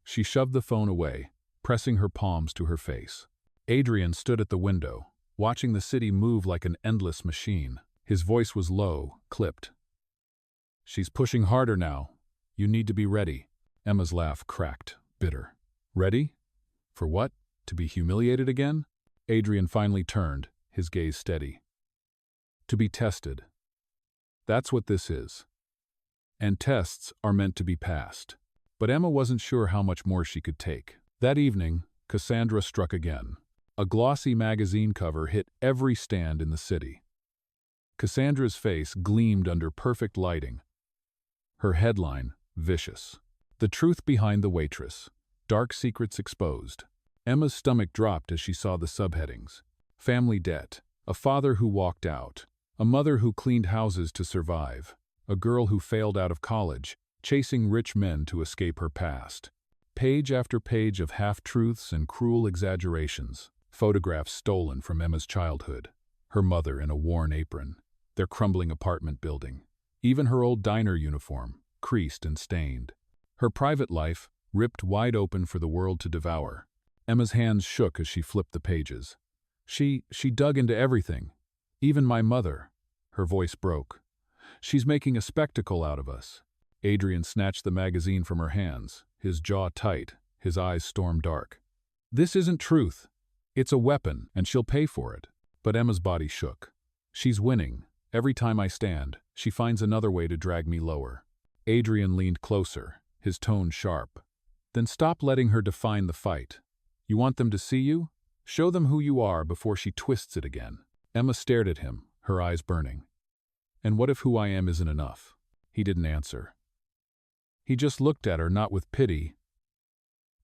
She shoved the phone away, pressing her palms to her face. Adrian stood at the window, watching the city move like an endless machine. His voice was low, clipped. "She's pushing harder now. You need to be ready." Emma's laugh cracked, bitter. Ready? For what? To be humiliated again? Adrian finally turned, his gaze steady. To be tested. That's what this is. And tests are meant to be passed. But Emma wasn't sure how much more she could take. That evening, Cassandra struck again. A glossy magazine cover hit every stand in the city. Cassandra's face gleamed under perfect lighting. Her headline, vicious. The truth behind the waitress. Dark secrets exposed. Emma's stomach dropped as she saw the subheadings. Family debt. A father who walked out. A mother who cleaned houses to survive. A girl who failed out of college, chasing rich men to escape her past. Page after page of half-truths and cruel exaggerations. Photographs stolen from Emma's childhood. Her mother in a worn apron. Their crumbling apartment building. Even her old diner uniform, creased and stained. Her private life, ripped wide open for the world to devour. Emma's hands shook as she flipped the pages. She dug into everything. Even my mother. Her voice broke. She's making a spectacle out of us. Adrian snatched the magazine from her hands, his jaw tight, his eyes storm dark. This isn't truth. It's a weapon, and she'll pay for it. But Emma's body shook. She's winning. Every time I stand, she finds another way to drag me lower. Adrian leaned closer, his tone sharp. Then stop letting her define the fight. You want them to see you? Show them who you are before she twists it again. Emma stared at him, her eyes burning. And what if who I am isn't enough? He didn't answer. He just looked at her, not with pity,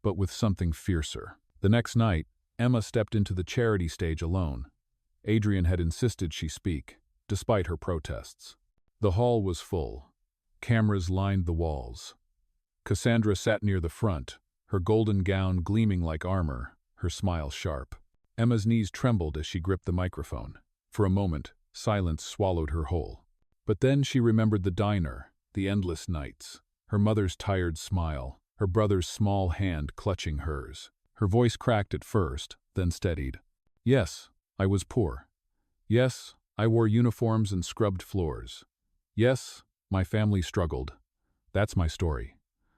but with something fiercer. The next night, Emma stepped into the charity stage alone. Adrian had insisted she speak, despite her protests. The hall was full. Cameras lined the walls. Cassandra sat near the front, her golden gown gleaming like armor, her smile sharp. Emma's knees trembled as she gripped the microphone. For a moment, silence swallowed her whole. But then she remembered the diner, the endless nights, her mother's tired smile, her brother's small hand clutching hers. Her voice cracked at first, then steadied. Yes, I was poor. Yes, I wore uniforms and scrubbed floors. Yes, my family struggled. That's my story.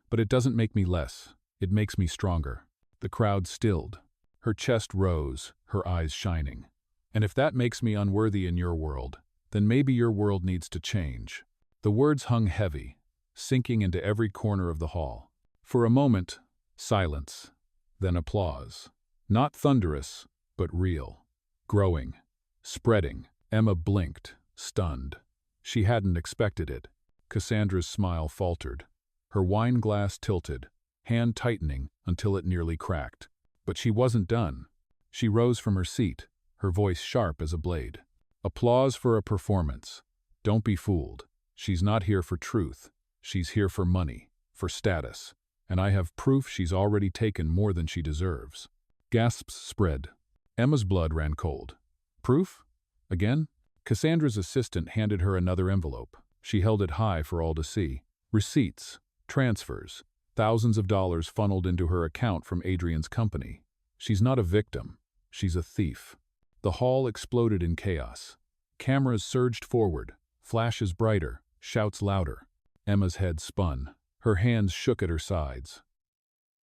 But it doesn't make me less. It makes me stronger. The crowd stilled. Her chest rose, her eyes shining. And if that makes me unworthy in your world, then maybe your world needs to change. The words hung heavy, sinking into every corner of the hall. For a moment, silence, then applause. Not thunderous, but real. Growing, spreading. Emma blinked, stunned. She hadn't expected it. Cassandra's smile faltered. Her wine glass tilted, hand tightening until it nearly cracked. But she wasn't done. She rose from her seat, her voice sharp as a blade. Applause for a performance. Don't be fooled. She's not here for truth. She's here for money, for status. And I have proof she's already taken more than she deserves. Gasps spread. Emma's blood ran cold. Proof? Again? Cassandra's assistant handed her another envelope. She held it high for all to see. Receipts, transfers, thousands of dollars funneled into her account from Adrian's company. She's not a victim. She's a thief. The hall exploded in chaos. Cameras surged forward, flashes brighter, shouts louder. Emma's head spun. Her hands shook at her sides.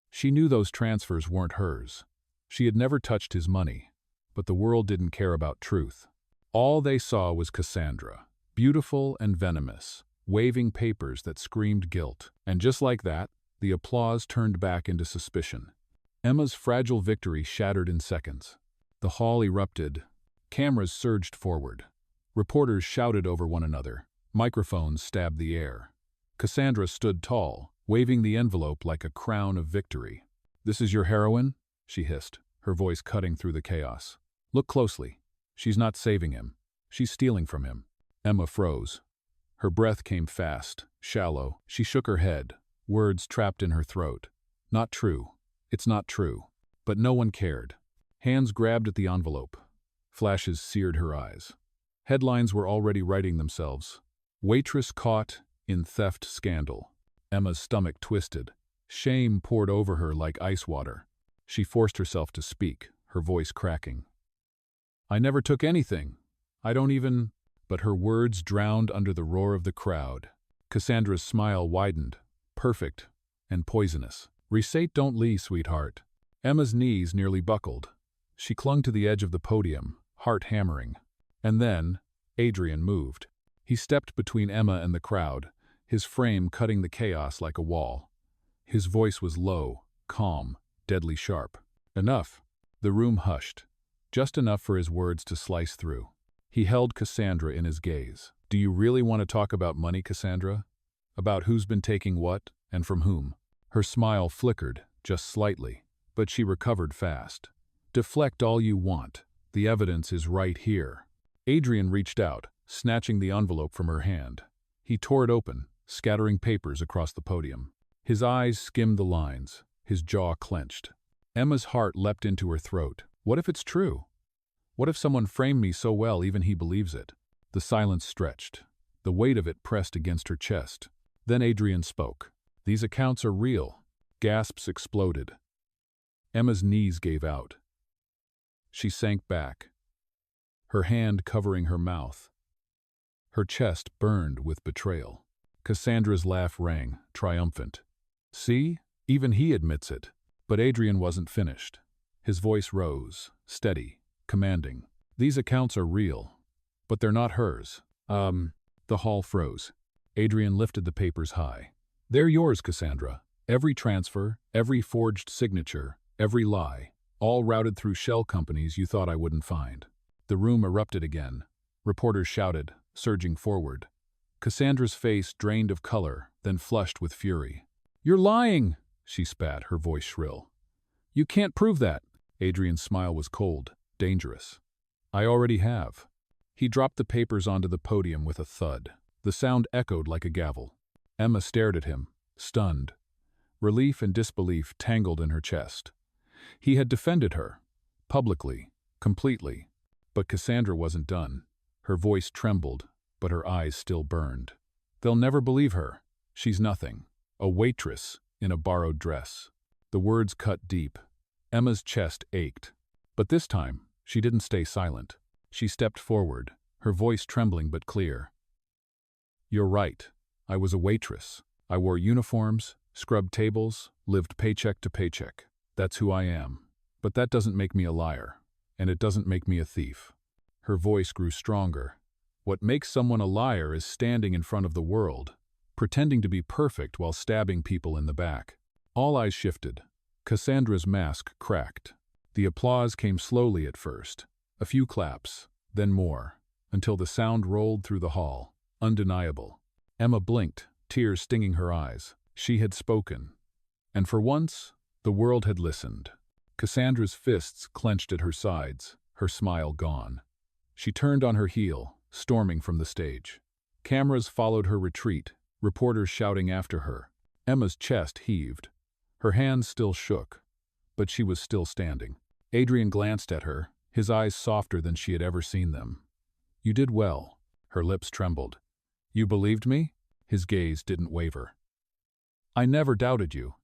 She knew those transfers weren't hers. She had never touched his money. But the world didn't care about truth. All they saw was Cassandra, beautiful and venomous, waving papers that screamed guilt. And just like that, The applause turned back into suspicion. Emma's fragile victory shattered in seconds. The hall erupted. Cameras surged forward. Reporters shouted over one another. Microphones stabbed the air. Cassandra stood tall, waving the envelope like a crown of victory. "This is your heroine?" she hissed, her voice cutting through the chaos. "Look closely. She's not saving him. She's stealing from him." Emma froze. Her breath came fast, shallow. She shook her head, words trapped in her throat. "Not true. It's not true." But no one cared. Hands grabbed at the envelope. Flashes seared her eyes. Headlines were already writing themselves. "Waitress caught in theft scandal." Emma's stomach twisted. Shame poured over her like ice water. She forced herself to speak, her voice cracking. "I never took anything. I don't even—" But her words drowned under the roar of the crowd. Cassandra's smile widened, perfect and poisonous. "Receipt don't lie, sweetheart." Emma's knees nearly buckled. She clung to the edge of the podium, heart hammering. And then, Adrian moved. He stepped between Emma and the crowd, his frame cutting the chaos like a wall. His voice was low, calm, deadly sharp. "Enough." The room hushed, just enough for his words to slice through. He held Cassandra in his gaze. "Do you really want to talk about money, Cassandra? About who's been taking what, and from whom?" Her smile flickered, just slightly, but she recovered fast. "Deflect all you want. The evidence is right here." Adrian reached out, snatching the envelope from her hand. He tore it open, scattering papers across the podium. His eyes skimmed the lines, his jaw clenched. Emma's heart leapt into her throat. What if it's true? What if someone framed me so well even he believes it? The silence stretched. The weight of it pressed against her chest. Then Adrian spoke. "These accounts are real." Gasps exploded. Emma's knees gave out. She sank back, her hand covering her mouth. Her chest burned with betrayal. Cassandra's laugh rang, triumphant. "See? Even he admits it." But Adrian wasn't finished. His voice rose, steady, commanding. "These accounts are real, but they're not hers." The hall froze. Adrian lifted the papers high. "They're yours, Cassandra. Every transfer, every forged signature, every lie, all routed through shell companies you thought I wouldn't find." The room erupted again. Reporters shouted, surging forward. Cassandra's face drained of color, then flushed with fury. "You're lying!" she spat, her voice shrill. "You can't prove that." Adrian's smile was cold, dangerous. "I already have." He dropped the papers onto the podium with a thud. The sound echoed like a gavel. Emma stared at him, stunned. Relief and disbelief tangled in her chest. He had defended her, publicly, completely. But Cassandra wasn't done. Her voice trembled, but her eyes still burned. "They'll never believe her. She's nothing. A waitress in a borrowed dress." The words cut deep. Emma's chest ached. But this time, she didn't stay silent. She stepped forward, her voice trembling but clear. "You're right. I was a waitress. I wore uniforms, scrubbed tables, lived paycheck to paycheck. That's who I am. But that doesn't make me a liar. And it doesn't make me a thief." Her voice grew stronger. "What makes someone a liar is standing in front of the world, pretending to be perfect while stabbing people in the back." All eyes shifted. Cassandra's mask cracked. The applause came slowly at first. A few claps, then more, until the sound rolled through the hall, undeniable. Emma blinked, tears stinging her eyes. She had spoken. And for once, the world had listened. Cassandra's fists clenched at her sides, her smile gone. She turned on her heel, storming from the stage. Cameras followed her retreat, reporters shouting after her. Emma's chest heaved. Her hands still shook, but she was still standing. Adrian glanced at her, his eyes softer than she had ever seen them. "You did well." Her lips trembled. "You believed me?" His gaze didn't waver. "I never doubted you."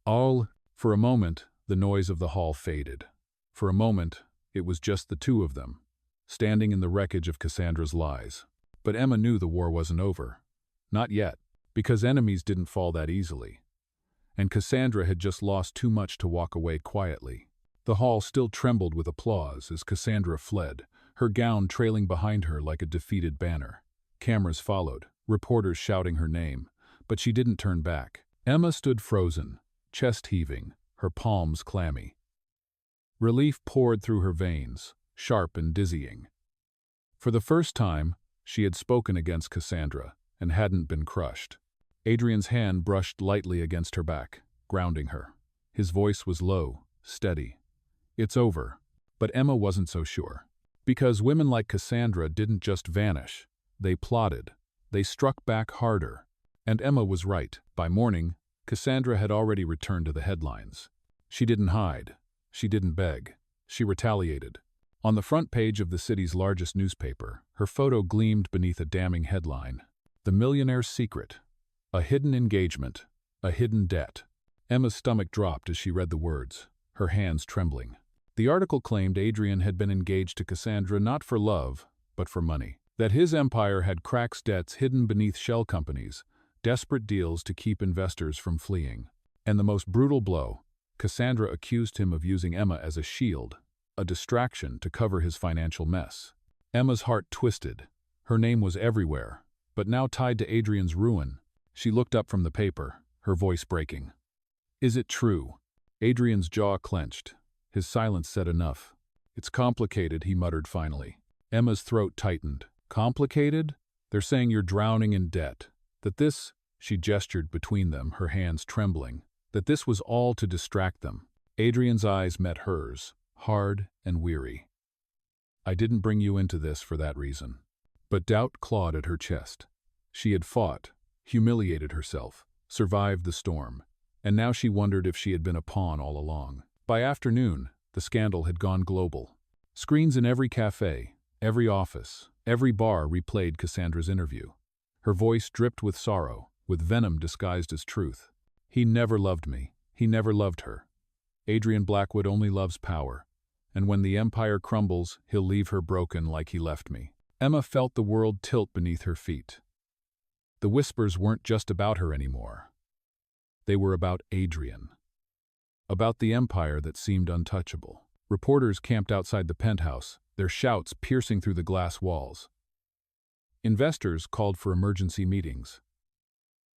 For a moment, the noise of the hall faded. For a moment, it was just the two of them, standing in the wreckage of Cassandra's lies. But Emma knew the war wasn't over. Not yet, because enemies didn't fall that easily. And Cassandra had just lost too much to walk away quietly. The hall still trembled with applause as Cassandra fled, her gown trailing behind her like a defeated banner. Cameras followed, reporters shouting her name, but she didn't turn back. Emma stood frozen, chest heaving, her palms clammy. Relief poured through her veins, sharp and dizzying. For the first time, she had spoken against Cassandra and hadn't been crushed. Adrian's hand brushed lightly against her back, grounding her. His voice was low, steady. "It's over." But Emma wasn't so sure. Because women like Cassandra didn't just vanish. They plotted. They struck back harder. And Emma was right. By morning, Cassandra had already returned to the headlines. She didn't hide. She didn't beg. She retaliated. On the front page of the city's largest newspaper, her photo gleamed beneath a damning headline. "The Millionaire's Secret. A hidden engagement. A hidden debt." Emma's stomach dropped as she read the words, her hands trembling. The article claimed Adrian had been engaged to Cassandra not for love, but for money. That his empire had cracks debts hidden beneath shell companies, desperate deals to keep investors from fleeing. And the most brutal blow, Cassandra accused him of using Emma as a shield, a distraction to cover his financial mess. Emma's heart twisted. Her name was everywhere, but now tied to Adrian's ruin. She looked up from the paper, her voice breaking. "Is it true?" Adrian's jaw clenched. His silence said enough. "It's complicated," he muttered finally. Emma's throat tightened. "Complicated? They're saying you're drowning in debt. That this," she gestured between them, her hands trembling, "that this was all to distract them." Adrian's eyes met hers, hard and weary. "I didn't bring you into this for that reason." But doubt clawed at her chest. She had fought, humiliated herself, survived the storm, and now she wondered if she had been a pawn all along. By afternoon, the scandal had gone global. Screens in every cafe, every office, every bar replayed Cassandra's interview. Her voice dripped with sorrow, with venom disguised as truth. "He never loved me. He never loved her. Adrian Blackwood only loves power, and when the empire crumbles, he'll leave her broken like he left me." Emma felt the world tilt beneath her feet. The whispers weren't just about her anymore. They were about Adrian. About the empire that seemed untouchable. Reporters camped outside the penthouse, their shouts piercing through the glass walls. Investors called for emergency meetings.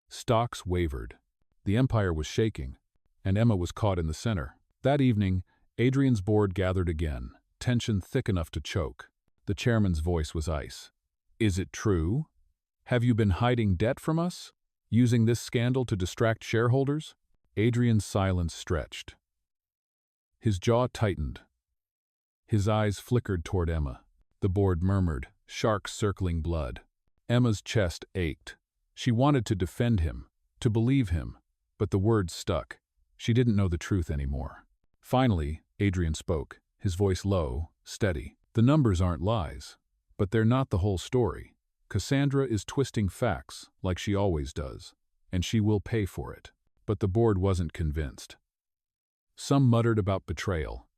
Stocks wavered. The empire was shaking, and Emma was caught in the center. That evening, Adrian's board gathered again, tension thick enough to choke. The chairman's voice was ice. "Is it true? Have you been hiding debt from us? Using this scandal to distract shareholders?" Adrian's silence stretched. His jaw tightened. His eyes flickered toward Emma. The board murmured, sharks circling blood. Emma's chest ached. She wanted to defend him, to believe him, but the words stuck. She didn't know the truth anymore. Finally, Adrian spoke, his voice low, steady. "The numbers aren't lies, but they're not the whole story. Cassandra is twisting facts, like she always does, and she will pay for it." But the board wasn't convinced. Some muttered about betrayal.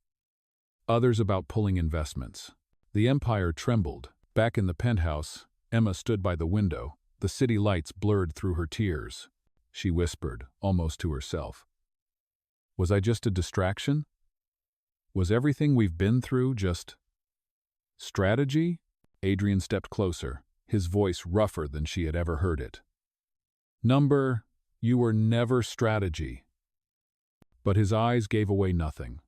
Others about pulling investments. The empire trembled. Back in the penthouse, Emma stood by the window, the city lights blurred through her tears. She whispered, almost to herself. "Was I just a distraction? Was everything we've been through just strategy?" Adrian stepped closer, his voice rougher than she had ever heard it. "You were never strategy." But his eyes gave away nothing,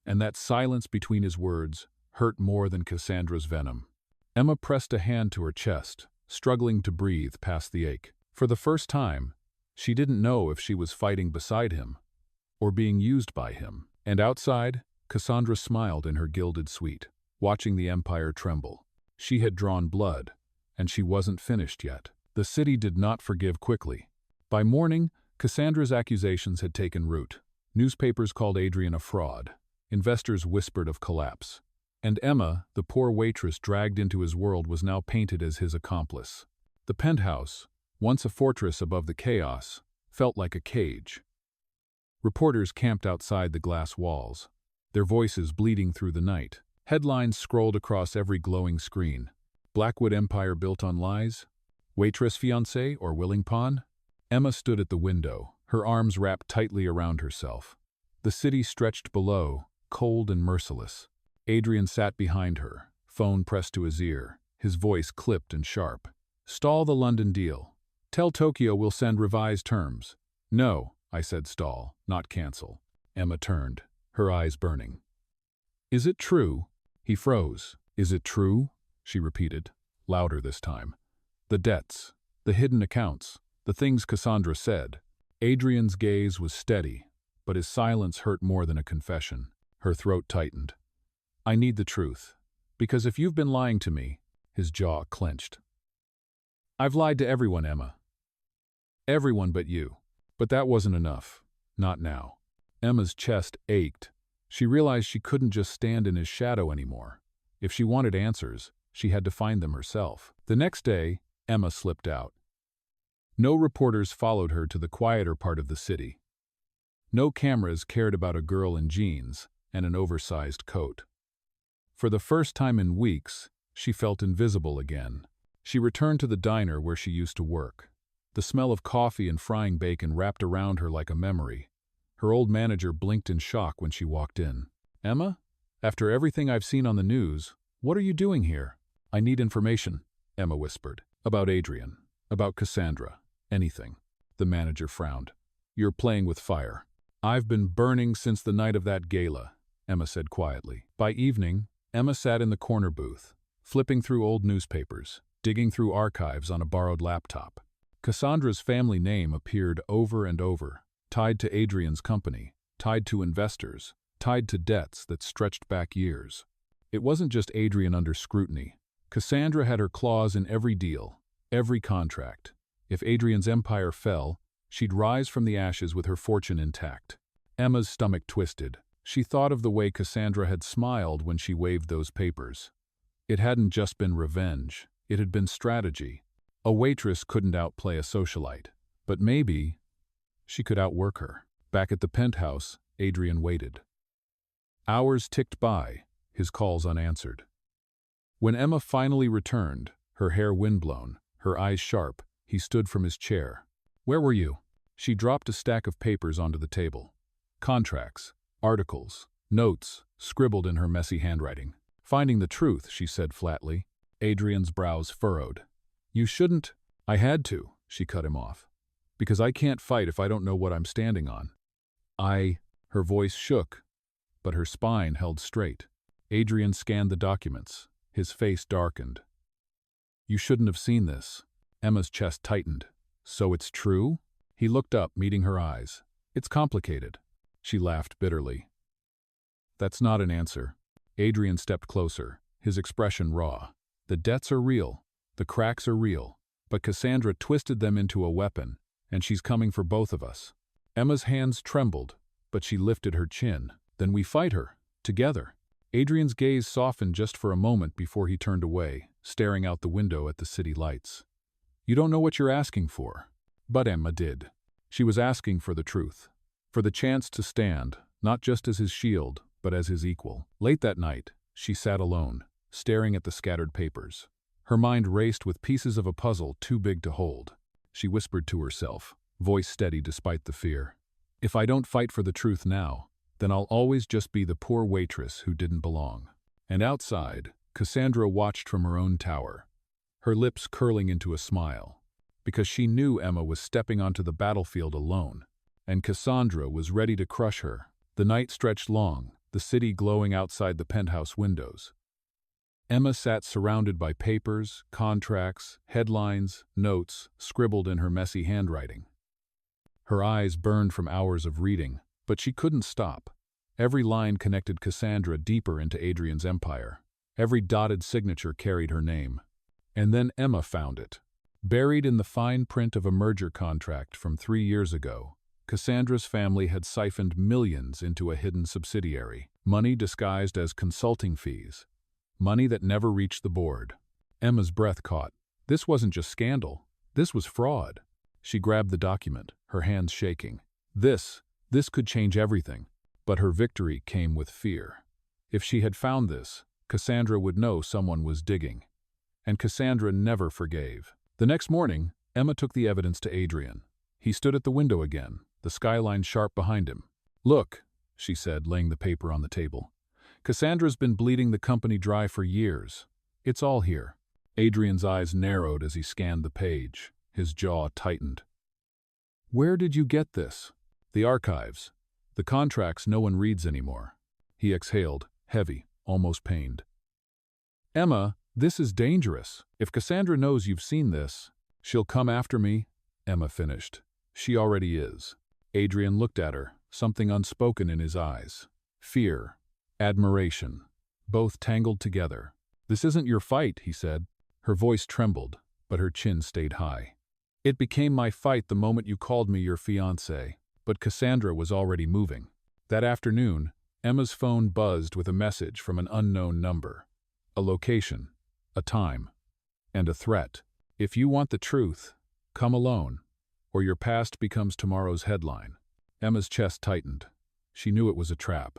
and that silence between his words hurt more than Cassandra's venom. Emma pressed a hand to her chest, struggling to breathe past the ache. For the first time, she didn't know if she was fighting beside him or being used by him. And outside, Cassandra smiled in her gilded suite, watching the empire tremble. She had drawn blood, and she wasn't finished yet. The city did not forgive quickly. By morning, Cassandra's accusations had taken root. Newspapers called Adrian a fraud. Investors whispered of collapse. And Emma, the poor waitress dragged into his world, was now painted as his accomplice. The penthouse, once a fortress above the chaos, felt like a cage. Reporters camped outside the glass walls, their voices bleeding through the night. Headlines scrolled across every glowing screen. Blackwood empire built on lies? Waitress fiancée or willing pawn? Emma stood at the window, her arms wrapped tightly around herself. The city stretched below, cold and merciless. Adrian sat behind her, phone pressed to his ear, his voice clipped and sharp. "Stall the London deal. Tell Tokyo we'll send revised terms. No, I said stall, not cancel. Emma turned, her eyes burning. Is it true? He froze. Is it true? She repeated, louder this time. The debts, the hidden accounts, the things Cassandra said. Adrian's gaze was steady, but his silence hurt more than a confession. Her throat tightened. I need the truth, because if you've been lying to me, his jaw clenched. I've lied to everyone, Emma. Everyone but you. But that wasn't enough. Not now. Emma's chest ached. She realized she couldn't just stand in his shadow anymore. If she wanted answers, she had to find them herself. The next day, Emma slipped out. No reporters followed her to the quieter part of the city. No cameras cared about a girl in jeans and an oversized coat. For the first time in weeks, she felt invisible again. She returned to the diner where she used to work. The smell of coffee and frying bacon wrapped around her like a memory. Her old manager blinked in shock when she walked in. Emma? After everything I've seen on the news, what are you doing here? I need information, Emma whispered. About Adrian. About Cassandra. Anything. The manager frowned. You're playing with fire. I've been burning since the night of that gala, Emma said quietly. By evening, Emma sat in the corner booth, flipping through old newspapers, digging through archives on a borrowed laptop. Cassandra's family name appeared over and over, tied to Adrian's company, tied to investors, tied to debts that stretched back years. It wasn't just Adrian under scrutiny. Cassandra had her claws in every deal, every contract. If Adrian's empire fell, she'd rise from the ashes with her fortune intact. Emma's stomach twisted. She thought of the way Cassandra had smiled when she waved those papers. It hadn't just been revenge, it had been strategy. A waitress couldn't outplay a socialite, but maybe she could outwork her. Back at the penthouse, Adrian waited. Hours ticked by, his calls unanswered. When Emma finally returned, her hair windblown, her eyes sharp, he stood from his chair. Where were you? She dropped a stack of papers onto the table. Contracts, articles, notes, scribbled in her messy handwriting. Finding the truth, she said flatly. Adrian's brows furrowed. You shouldn't. I had to, she cut him off. Because I can't fight if I don't know what I'm standing on. Her voice shook, but her spine held straight. Adrian scanned the documents. His face darkened. You shouldn't have seen this. Emma's chest tightened. So it's true? He looked up, meeting her eyes. It's complicated. She laughed bitterly. That's not an answer. Adrian stepped closer, his expression raw. The debts are real. The cracks are real. But Cassandra twisted them into a weapon, and she's coming for both of us. Emma's hands trembled, but she lifted her chin. Then we fight her, together. Adrian's gaze softened just for a moment before he turned away, staring out the window at the city lights. You don't know what you're asking for. But Emma did. She was asking for the truth. For the chance to stand, not just as his shield, but as his equal. Late that night, she sat alone, staring at the scattered papers. Her mind raced with pieces of a puzzle too big to hold. She whispered to herself, voice steady despite the fear. If I don't fight for the truth now, then I'll always just be the poor waitress who didn't belong. And outside, Cassandra watched from her own tower, her lips curling into a smile, because she knew Emma was stepping onto the battlefield alone, and Cassandra was ready to crush her. The night stretched long, the city glowing outside the penthouse windows. Emma sat surrounded by papers, contracts, headlines, notes, scribbled in her messy handwriting. Her eyes burned from hours of reading, but she couldn't stop. Every line connected Cassandra deeper into Adrian's empire. Every dotted signature carried her name. And then Emma found it. Buried in the fine print of a merger contract from 3 years ago, Cassandra's family had siphoned millions into a hidden subsidiary, money disguised as consulting fees, money that never reached the board. Emma's breath caught. This wasn't just scandal. This was fraud. She grabbed the document, her hands shaking. This could change everything. But her victory came with fear. If she had found this, Cassandra would know someone was digging. And Cassandra never forgave. The next morning, Emma took the evidence to Adrian. He stood at the window again, the skyline sharp behind him. Look, she said, laying the paper on the table. Cassandra's been bleeding the company dry for years. It's all here. Adrian's eyes narrowed as he scanned the page. His jaw tightened. Where did you get this? The archives. The contracts no one reads anymore. He exhaled, heavy, almost pained. Emma, this is dangerous. If Cassandra knows you've seen this, she'll come after me, Emma finished. She already is. Adrian looked at her, something unspoken in his eyes. Fear, admiration, both tangled together. This isn't your fight, he said. Her voice trembled, but her chin stayed high. It became my fight the moment you called me your fiancée, but Cassandra was already moving. That afternoon, Emma's phone buzzed with a message from an unknown number. A location, a time, and a threat. If you want the truth, come alone, or your past becomes tomorrow's headline. Emma's chest tightened. She knew it was a trap,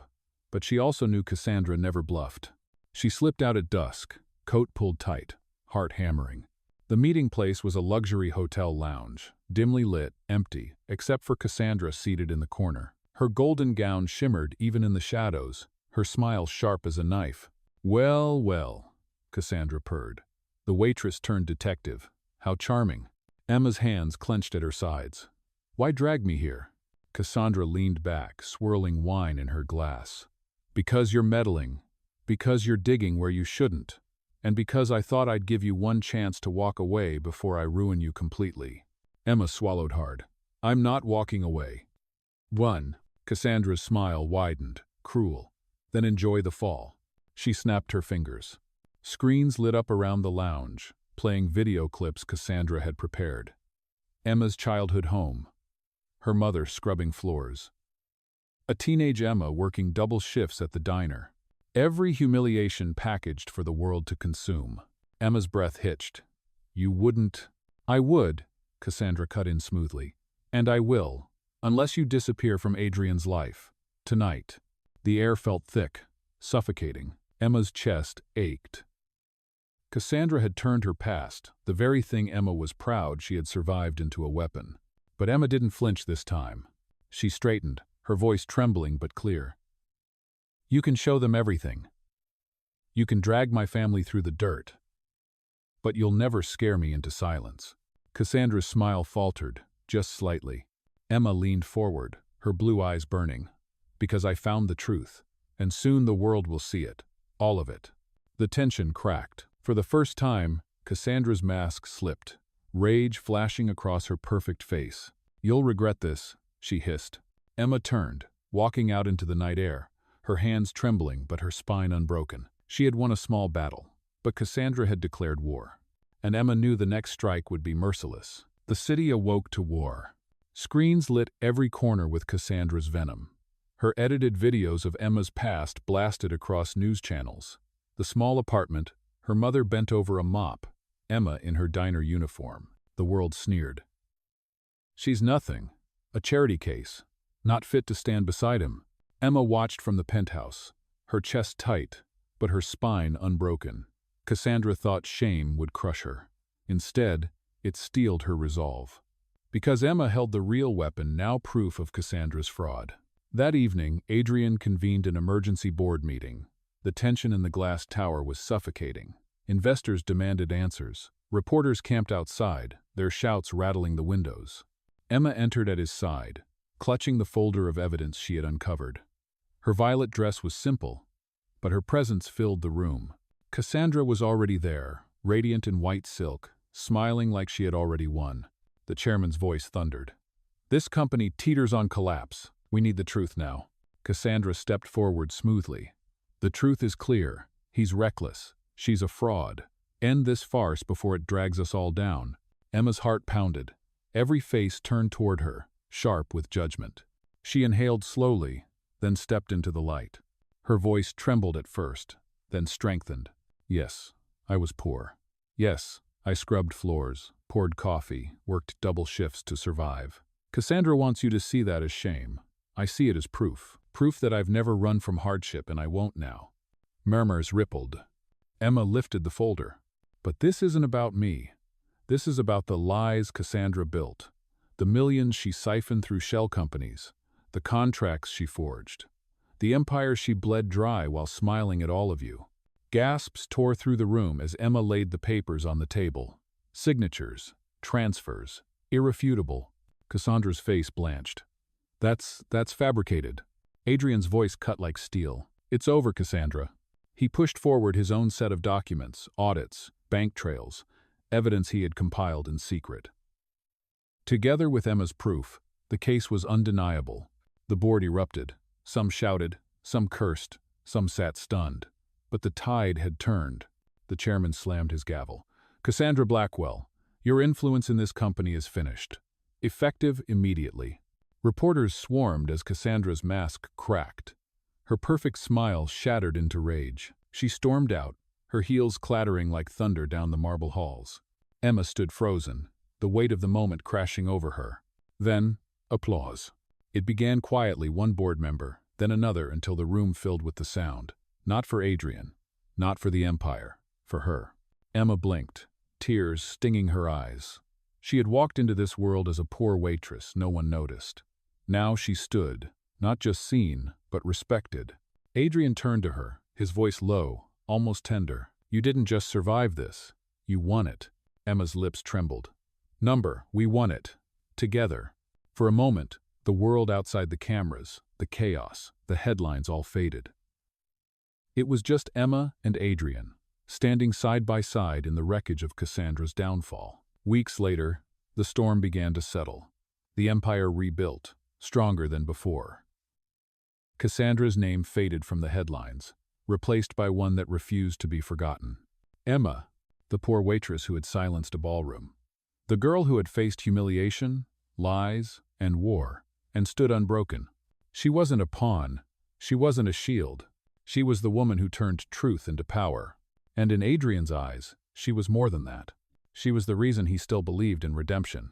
but she also knew Cassandra never bluffed. She slipped out at dusk, coat pulled tight, heart hammering. The meeting place was a luxury hotel lounge, dimly lit, empty, except for Cassandra seated in the corner. Her golden gown shimmered even in the shadows, her smile sharp as a knife. Well, well, Cassandra purred. The waitress turned detective. How charming. Emma's hands clenched at her sides. Why drag me here? Cassandra leaned back, swirling wine in her glass. Because you're meddling. Because you're digging where you shouldn't. And because I thought I'd give you one chance to walk away before I ruin you completely. Emma swallowed hard. I'm not walking away. One. Cassandra's smile widened, cruel. Then enjoy the fall. She snapped her fingers. Screens lit up around the lounge, playing video clips Cassandra had prepared. Emma's childhood home. Her mother scrubbing floors. A teenage Emma working double shifts at the diner. Every humiliation packaged for the world to consume. Emma's breath hitched. You wouldn't. I would, Cassandra cut in smoothly. And I will, unless you disappear from Adrian's life. Tonight. The air felt thick, suffocating. Emma's chest ached. Cassandra had turned her past, the very thing Emma was proud she had survived, into a weapon. But Emma didn't flinch this time. She straightened, her voice trembling but clear. You can show them everything. You can drag my family through the dirt. But you'll never scare me into silence. Cassandra's smile faltered, just slightly. Emma leaned forward, her blue eyes burning. Because I found the truth, and soon the world will see it. All of it. The tension cracked. For the first time, Cassandra's mask slipped, rage flashing across her perfect face. You'll regret this, she hissed. Emma turned, walking out into the night air, her hands trembling but her spine unbroken. She had won a small battle, but Cassandra had declared war. And Emma knew the next strike would be merciless. The city awoke to war. Screens lit every corner with Cassandra's venom. Her edited videos of Emma's past blasted across news channels. The small apartment, her mother bent over a mop, Emma in her diner uniform. The world sneered. She's nothing. A charity case. Not fit to stand beside him. Emma watched from the penthouse, her chest tight, but her spine unbroken. Cassandra thought shame would crush her. Instead, it steeled her resolve. Because Emma held the real weapon, now proof of Cassandra's fraud. That evening, Adrian convened an emergency board meeting. The tension in the glass tower was suffocating. Investors demanded answers. Reporters camped outside, their shouts rattling the windows. Emma entered at his side, clutching the folder of evidence she had uncovered. Her violet dress was simple, but her presence filled the room. Cassandra was already there, radiant in white silk, smiling like she had already won. The chairman's voice thundered. This company teeters on collapse. We need the truth now. Cassandra stepped forward smoothly. The truth is clear. He's reckless. She's a fraud. End this farce before it drags us all down. Emma's heart pounded. Every face turned toward her, sharp with judgment. She inhaled slowly, then stepped into the light. Her voice trembled at first, then strengthened. Yes, I was poor. Yes, I scrubbed floors, poured coffee, worked double shifts to survive. Cassandra wants you to see that as shame. I see it as proof. Proof that I've never run from hardship and I won't now. Murmurs rippled. Emma lifted the folder. But this isn't about me. This is about the lies Cassandra built. The millions she siphoned through shell companies. The contracts she forged. The empire she bled dry while smiling at all of you. Gasps tore through the room as Emma laid the papers on the table. Signatures. Transfers. Irrefutable. Cassandra's face blanched. That's fabricated. Adrian's voice cut like steel. It's over, Cassandra. He pushed forward his own set of documents, audits, bank trails, evidence he had compiled in secret. Together with Emma's proof, the case was undeniable. The board erupted. Some shouted, some cursed, some sat stunned. But the tide had turned. The chairman slammed his gavel. Cassandra Blackwell, your influence in this company is finished. Effective immediately. Reporters swarmed as Cassandra's mask cracked. Her perfect smile shattered into rage. She stormed out, her heels clattering like thunder down the marble halls. Emma stood frozen, the weight of the moment crashing over her. Then, applause. It began quietly, one board member, then another, until the room filled with the sound. Not for Adrian, not for the empire, for her. Emma blinked, tears stinging her eyes. She had walked into this world as a poor waitress no one noticed. Now she stood, not just seen, but respected. Adrian turned to her, his voice low, almost tender. You didn't just survive this. You won it. Emma's lips trembled. We won it. Together. For a moment, the world outside the cameras, the chaos, the headlines all faded. It was just Emma and Adrian, standing side by side in the wreckage of Cassandra's downfall. Weeks later, the storm began to settle. The empire rebuilt, stronger than before. Cassandra's name faded from the headlines, replaced by one that refused to be forgotten. Emma, the poor waitress who had silenced a ballroom. The girl who had faced humiliation, lies, and war, and stood unbroken. She wasn't a pawn. She wasn't a shield. She was the woman who turned truth into power. And in Adrian's eyes, she was more than that. She was the reason he still believed in redemption.